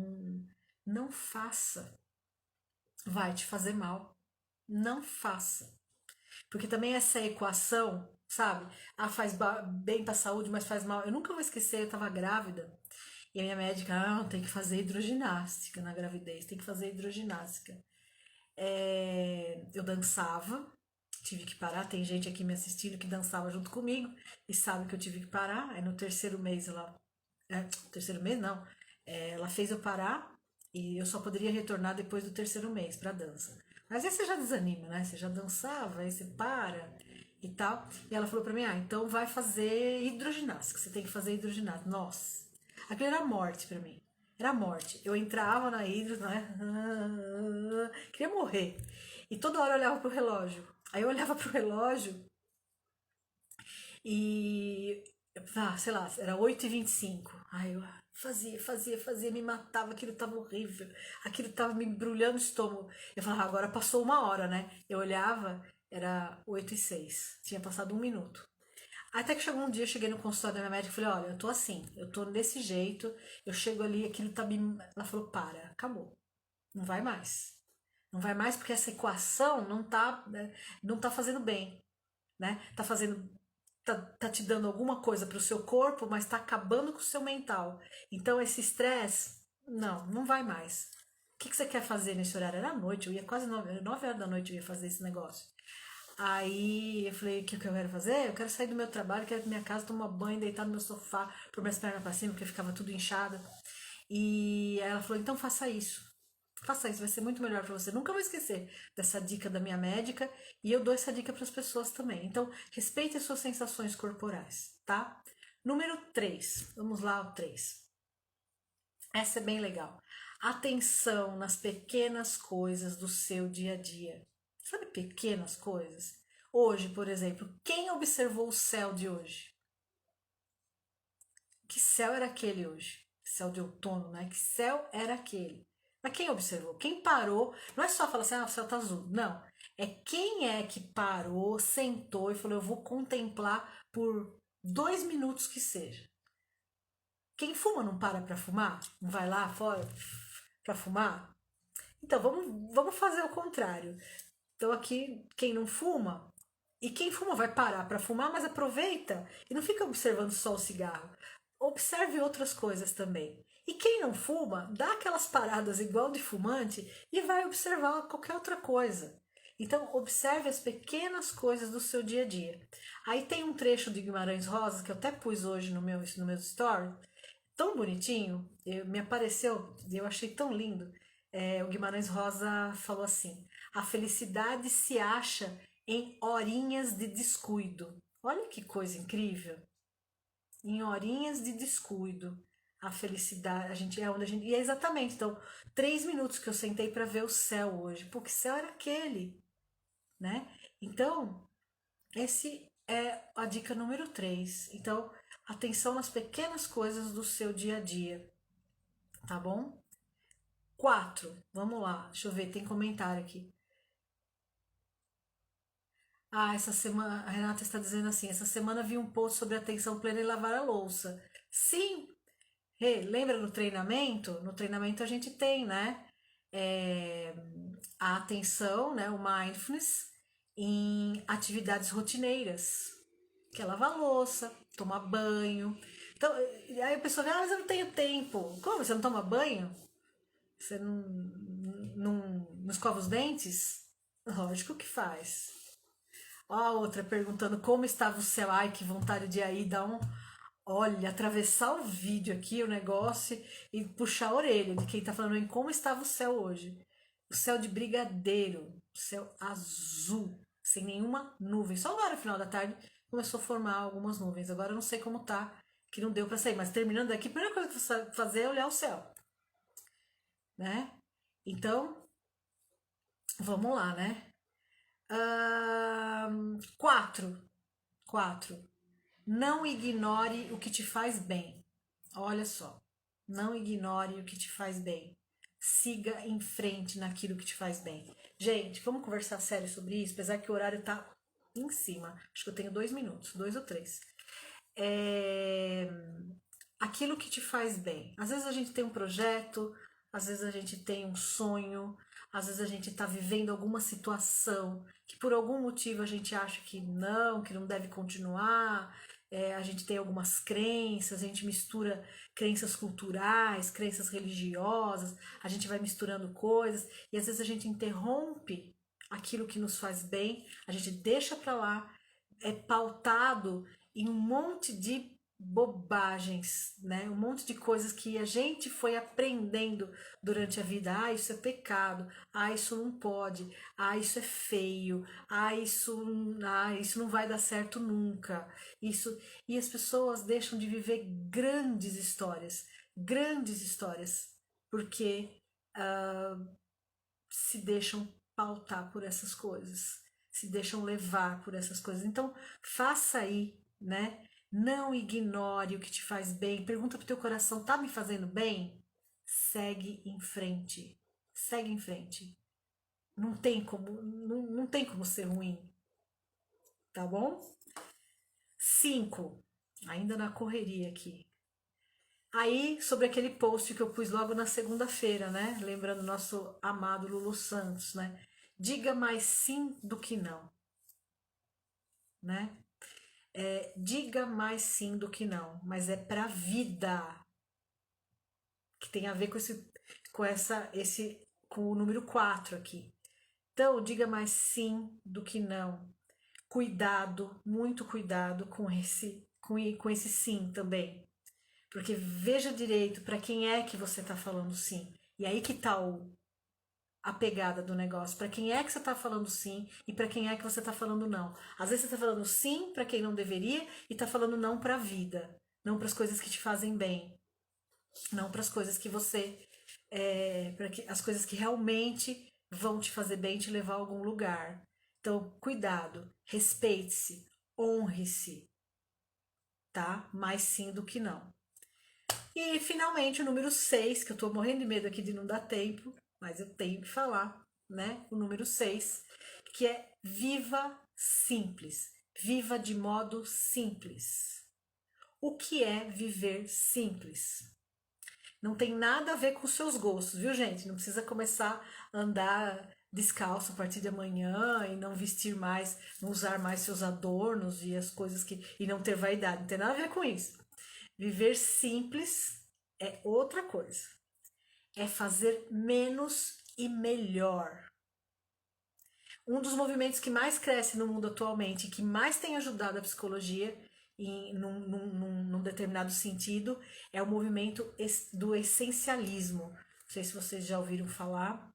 A: Não faça. Vai te fazer mal. Não faça. Porque também essa equação, sabe? Ah, bem pra saúde, mas faz mal. Eu nunca vou esquecer, eu tava grávida. E a minha médica, tem que fazer hidroginástica na gravidez, tem que fazer hidroginástica. Eu dançava, tive que parar. Tem gente aqui me assistindo que dançava junto comigo e sabe que eu tive que parar. Aí no terceiro mês ela. Terceiro mês não. Ela fez eu parar e eu só poderia retornar depois do terceiro mês pra dança. Mas aí você já desanima, né? Você já dançava, aí você para e tal. E ela falou pra mim: então vai fazer hidroginástica. Você tem que fazer hidroginástica. Nossa, aquilo era morte pra mim. Era morte. Eu entrava na hidro, né? Queria morrer. E toda hora eu olhava pro relógio. Aí eu olhava pro relógio e. Sei lá, era 8h25. Aí eu fazia, me matava, aquilo tava horrível. Aquilo tava me embrulhando o estômago. Eu falava: agora passou 1 hora, né? Eu olhava, era 8h06. Tinha passado 1 minuto. Até que chegou um dia, eu cheguei no consultório da minha médica e falei: olha, eu tô assim, eu tô desse jeito, eu chego ali, aquilo tá me. Ela falou: para, acabou. Não vai mais. Não vai mais porque essa equação não tá, né, não tá fazendo bem, né? Tá fazendo, tá te dando alguma coisa pro seu corpo, mas tá acabando com o seu mental. Então esse estresse, não vai mais. O que você quer fazer nesse horário? Era à noite, eu ia quase 9 horas da noite eu ia fazer esse negócio. Aí eu falei: o que eu quero fazer? Eu quero sair do meu trabalho, quero ir pra minha casa, tomar banho, deitar no meu sofá, pôr minhas pernas pra cima, porque ficava tudo inchada. E aí ela falou: então faça isso. Faça isso, vai ser muito melhor para você. Nunca vou esquecer dessa dica da minha médica e eu dou essa dica para as pessoas também. Então, respeite as suas sensações corporais, tá? Número 3. Vamos lá, o 3. Essa é bem legal. Atenção nas pequenas coisas do seu dia a dia. Sabe, pequenas coisas? Hoje, por exemplo, quem observou o céu de hoje? Que céu era aquele hoje? Céu de outono, né? Que céu era aquele? Mas quem observou? Quem parou? Não é só falar assim: o céu tá azul. Não. É quem é que parou, sentou e falou: eu vou contemplar por 2 minutos que seja. Quem fuma não para pra fumar? Não vai lá fora pra fumar? Então vamos fazer o contrário. Então aqui, quem não fuma, E quem fuma vai parar para fumar, mas aproveita e não fica observando só o cigarro. Observe outras coisas também. E quem não fuma, dá aquelas paradas igual de fumante e vai observar qualquer outra coisa. Então, observe as pequenas coisas do seu dia a dia. Aí tem um trecho de Guimarães Rosa que eu até pus hoje no meu story, tão bonitinho, me apareceu e eu achei tão lindo. O Guimarães Rosa falou assim: a felicidade se acha em horinhas de descuido. Olha que coisa incrível! Em horinhas de descuido. A felicidade, a gente é onde a gente. E é exatamente, então, 3 minutos que eu sentei para ver o céu hoje. Pô, que céu era aquele, né? Então, esse é a dica número 3. Então, atenção nas pequenas coisas do seu dia a dia, tá bom? 4, vamos lá, deixa eu ver, tem comentário aqui. Ah, essa semana, a Renata está dizendo assim, essa semana vi um post sobre atenção plena e lavar a louça. Sim, lembra no treinamento? No treinamento a gente tem, né? é, a atenção, né? O mindfulness em atividades rotineiras, que é lavar louça, tomar banho. Então, aí a pessoa fala, ah, mas eu não tenho tempo. Como? Você não toma banho? Você não escova os dentes? Lógico que faz. Ó, a outra perguntando como estava o céu. Ai, que vontade de aí dar um. Olha, atravessar o vídeo aqui, o negócio, e puxar a orelha de quem tá falando em como estava o céu hoje. O céu de brigadeiro, o céu azul, sem nenhuma nuvem. Só agora, no final da tarde, começou a formar algumas nuvens. Agora eu não sei como tá, que não deu para sair. Mas terminando aqui, a primeira coisa que você vai fazer é olhar o céu, né? Então, vamos lá, né? 4. 4. Não ignore o que te faz bem. Olha só. Não ignore o que te faz bem. Siga em frente naquilo que te faz bem. Gente, vamos conversar sério sobre isso, apesar que o horário tá em cima. Acho que eu tenho 2 minutos, 2 ou 3. É... Aquilo que te faz bem. Às vezes a gente tem um projeto, às vezes a gente tem um sonho, às vezes a gente está vivendo alguma situação que por algum motivo a gente acha que não deve continuar. A gente tem algumas crenças, a gente mistura crenças culturais, crenças religiosas, a gente vai misturando coisas e às vezes a gente interrompe aquilo que nos faz bem, a gente deixa para lá, é pautado em um monte de bobagens, né? Um monte de coisas que a gente foi aprendendo durante a vida. Ah, isso é pecado. Ah, isso não pode. Ah, isso é feio. Isso não vai dar certo nunca. Isso e as pessoas deixam de viver grandes histórias, porque se deixam pautar por essas coisas, se deixam levar por essas coisas. Então, faça aí, né? Não ignore o que te faz bem. Pergunta pro teu coração, tá me fazendo bem? Segue em frente. Segue em frente. Não tem como ser ruim, tá bom? 5. Ainda na correria aqui. Aí, sobre aquele post que eu pus logo na segunda-feira, né? Lembrando o nosso amado Lulu Santos, né? Diga mais sim do que não, né? Diga mais sim do que não, mas é pra vida, que tem a ver com com o número 4 aqui. Então, diga mais sim do que não. Cuidado, muito cuidado com esse sim também. Porque veja direito para quem é que você está falando sim. E aí que tá a pegada do negócio. Para quem é que você está falando sim e para quem é que você está falando não. Às vezes você está falando sim para quem não deveria e está falando não para a vida, não para as coisas que te fazem bem, não para as coisas que você, as coisas que realmente vão te fazer bem, te levar a algum lugar. Então, cuidado, respeite-se, honre-se, tá? Mais sim do que não. E finalmente o número 6, que eu tô morrendo de medo aqui de não dar tempo, mas eu tenho que falar, né? O número 6, que é viva simples. Viva de modo simples. O que é viver simples? Não tem nada a ver com os seus gostos, viu, gente? Não precisa começar a andar descalço a partir de amanhã e não vestir mais, não usar mais seus adornos e as coisas e não ter vaidade. Não tem nada a ver com isso. Viver simples é outra coisa. É fazer menos e melhor. Um dos movimentos que mais cresce no mundo atualmente e que mais tem ajudado a psicologia num determinado sentido é o movimento do essencialismo. Não sei se vocês já ouviram falar.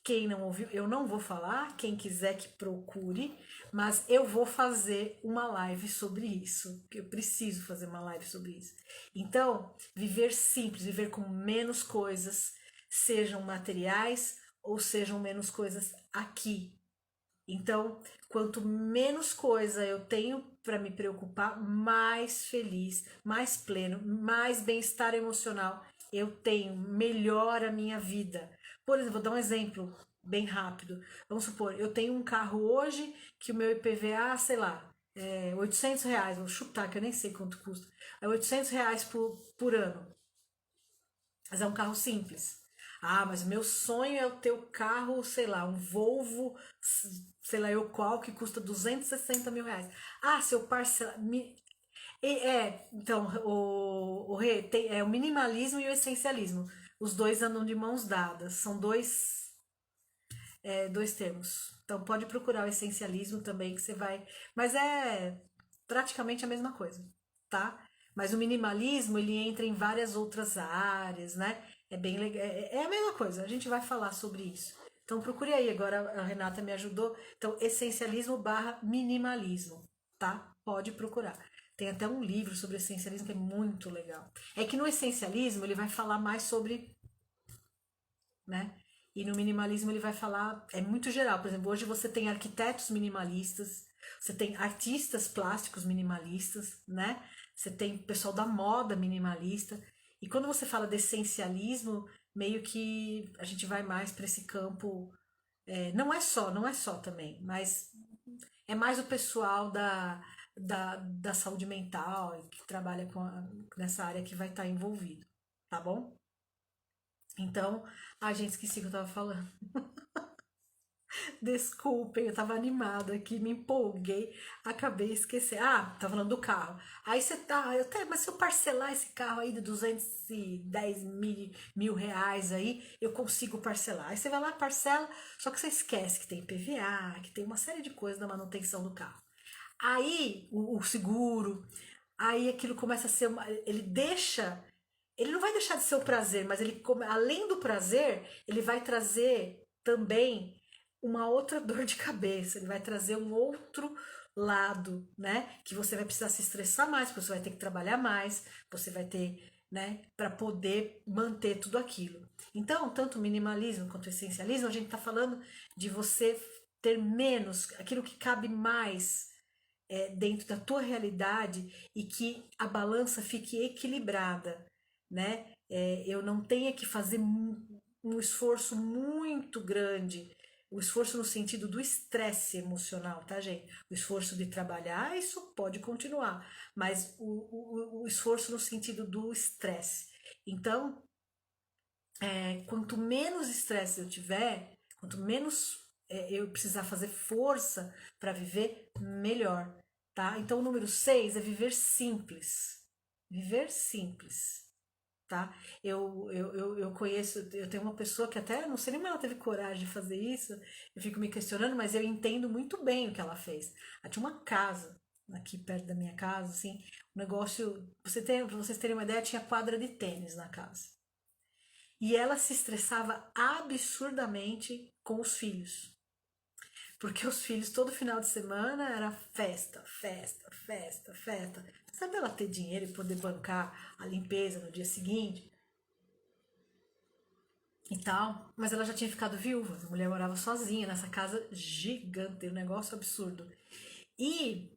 A: Quem não ouviu, eu não vou falar. Quem quiser que procure, mas eu vou fazer uma live sobre isso. Eu preciso fazer uma live sobre isso. Então, viver simples, viver com menos coisas, sejam materiais ou sejam menos coisas aqui. Então, quanto menos coisa eu tenho para me preocupar, mais feliz, mais pleno, mais bem-estar emocional eu tenho, melhor a minha vida. Por exemplo, vou dar um exemplo bem rápido. Vamos supor, eu tenho um carro hoje que o meu IPVA, sei lá, é R$ 800, vou chutar que eu nem sei quanto custa, é R$ 800 por ano. Mas é um carro simples. Ah, mas o meu sonho é o teu carro, sei lá, um Volvo, sei lá eu qual, que custa R$ 260 mil. Ah, se eu parcelar. Então, o Rê, é o minimalismo e o essencialismo. Os dois andam de mãos dadas. São dois termos. Então, pode procurar o essencialismo também, que você vai. Mas é praticamente a mesma coisa, tá? Mas o minimalismo, ele entra em várias outras áreas, né? É bem legal. É a mesma coisa, a gente vai falar sobre isso. Então, procure aí, agora a Renata me ajudou. Então, essencialismo barra minimalismo, tá? Pode procurar. Tem até um livro sobre essencialismo que é muito legal. É que no essencialismo ele vai falar mais sobre, né? E no minimalismo ele vai falar, é muito geral. Por exemplo, hoje você tem arquitetos minimalistas, você tem artistas plásticos minimalistas, né? Você tem pessoal da moda minimalista. E quando você fala de essencialismo, meio que a gente vai mais para esse campo. Não é só também, mas é mais o pessoal da saúde mental que trabalha nessa área que vai estar envolvido, tá bom? Então, gente, esqueci o que eu tava falando. Desculpem, eu tava animada aqui, me empolguei, acabei esquecendo. Ah, tá falando do carro. Aí você tá, mas se eu parcelar esse carro aí de 210 mil reais aí, eu consigo parcelar. Aí você vai lá, parcela, só que você esquece que tem PVA, que tem uma série de coisas na manutenção do carro. Aí, o seguro, aí aquilo começa a ser ele deixa, ele não vai deixar de ser o prazer, mas além do prazer, ele vai trazer também uma outra dor de cabeça, ele vai trazer um outro lado, né? Que você vai precisar se estressar mais, porque você vai ter que trabalhar mais, você vai ter, né, para poder manter tudo aquilo. Então, tanto o minimalismo quanto o essencialismo, a gente está falando de você ter menos, aquilo que cabe mais dentro da tua realidade e que a balança fique equilibrada, né? Eu não tenha que fazer um esforço muito grande, o esforço no sentido do estresse emocional, tá, gente? O esforço de trabalhar, isso pode continuar, mas o esforço no sentido do estresse. Então, quanto menos estresse eu tiver, quanto menos eu precisar fazer força para viver, melhor, tá? Então, o número 6 é viver simples. Viver simples, tá? Eu conheço, eu tenho uma pessoa que até, não sei nem como ela teve coragem de fazer isso, eu fico me questionando, mas eu entendo muito bem o que ela fez. Ela tinha uma casa aqui perto da minha casa, assim, um negócio, pra vocês terem uma ideia, tinha quadra de tênis na casa. E ela se estressava absurdamente com os filhos. Porque os filhos, todo final de semana, era festa, festa, festa, festa. Sabe ela ter dinheiro e poder bancar a limpeza no dia seguinte e tal? Mas ela já tinha ficado viúva. A mulher morava sozinha nessa casa gigante, um negócio absurdo. E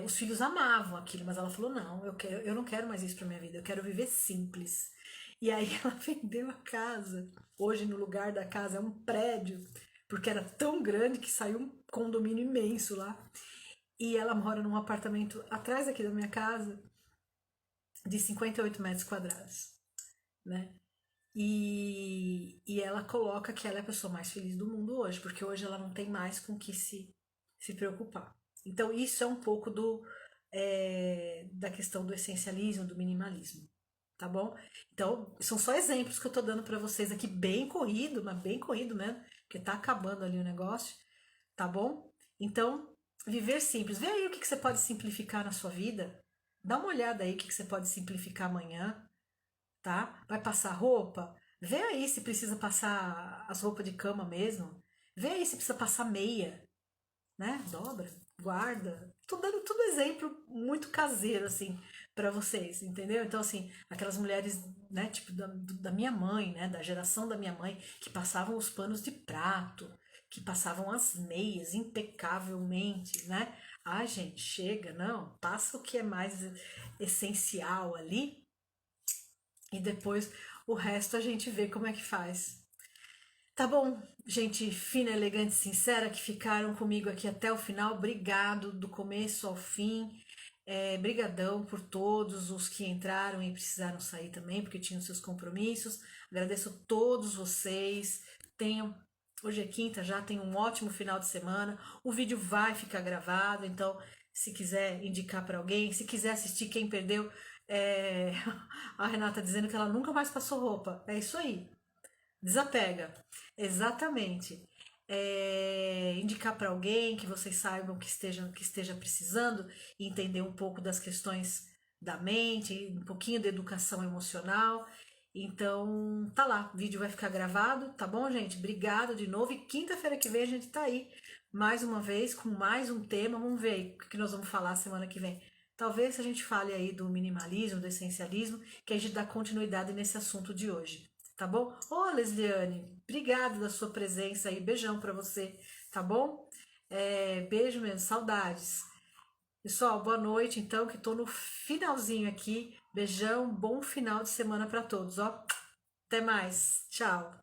A: os filhos amavam aquilo, mas ela falou: não, eu não quero mais isso pra minha vida, eu quero viver simples. E aí ela vendeu a casa. Hoje, no lugar da casa, é um prédio, porque era tão grande que saiu um condomínio imenso lá. E ela mora num apartamento atrás aqui da minha casa, de 58 metros quadrados, né? E ela coloca que ela é a pessoa mais feliz do mundo hoje, porque hoje ela não tem mais com o que se preocupar. Então, isso é um pouco da questão do essencialismo, do minimalismo, tá bom? Então, são só exemplos que eu tô dando para vocês aqui, bem corrido, mas bem corrido mesmo, porque tá acabando ali o negócio, tá bom? Então, viver simples. Vê aí o que que você pode simplificar na sua vida. Dá uma olhada aí o que que você pode simplificar amanhã, tá? Vai passar roupa? Vê aí se precisa passar as roupas de cama mesmo. Vê aí se precisa passar meia, né? Dobra, guarda. Tô dando tudo exemplo muito caseiro, assim, pra vocês, entendeu? Então, assim, aquelas mulheres, né, tipo da minha mãe, né, da geração da minha mãe, que passavam os panos de prato, que passavam as meias impecavelmente, né? Ah, gente, chega, não, passa o que é mais essencial ali e depois o resto a gente vê como é que faz. Tá bom, gente fina, elegante, sincera que ficaram comigo aqui até o final. Obrigado do começo ao fim. Brigadão por todos os que entraram e precisaram sair também, porque tinham seus compromissos. Agradeço a todos vocês. Tenham Hoje é quinta, já tem um ótimo final de semana. O vídeo vai ficar gravado, então se quiser indicar para alguém, se quiser assistir quem perdeu, é, a Renata dizendo que ela nunca mais passou roupa. É isso aí. Desapega. Exatamente. Indicar para alguém que vocês saibam que esteja precisando e entender um pouco das questões da mente, um pouquinho da educação emocional. Então, tá lá, o vídeo vai ficar gravado, tá bom, gente? Obrigado de novo. E quinta-feira que vem a gente tá aí mais uma vez com mais um tema. Vamos ver aí o que nós vamos falar semana que vem. Talvez a gente fale aí do minimalismo, do essencialismo, que a gente dá continuidade nesse assunto de hoje. Tá bom? Ô, Lesliane, obrigado da sua presença aí. Beijão pra você, tá bom? Beijo mesmo, saudades. Pessoal, boa noite, então, que tô no finalzinho aqui. Beijão, bom final de semana pra todos, ó. Até mais. Tchau.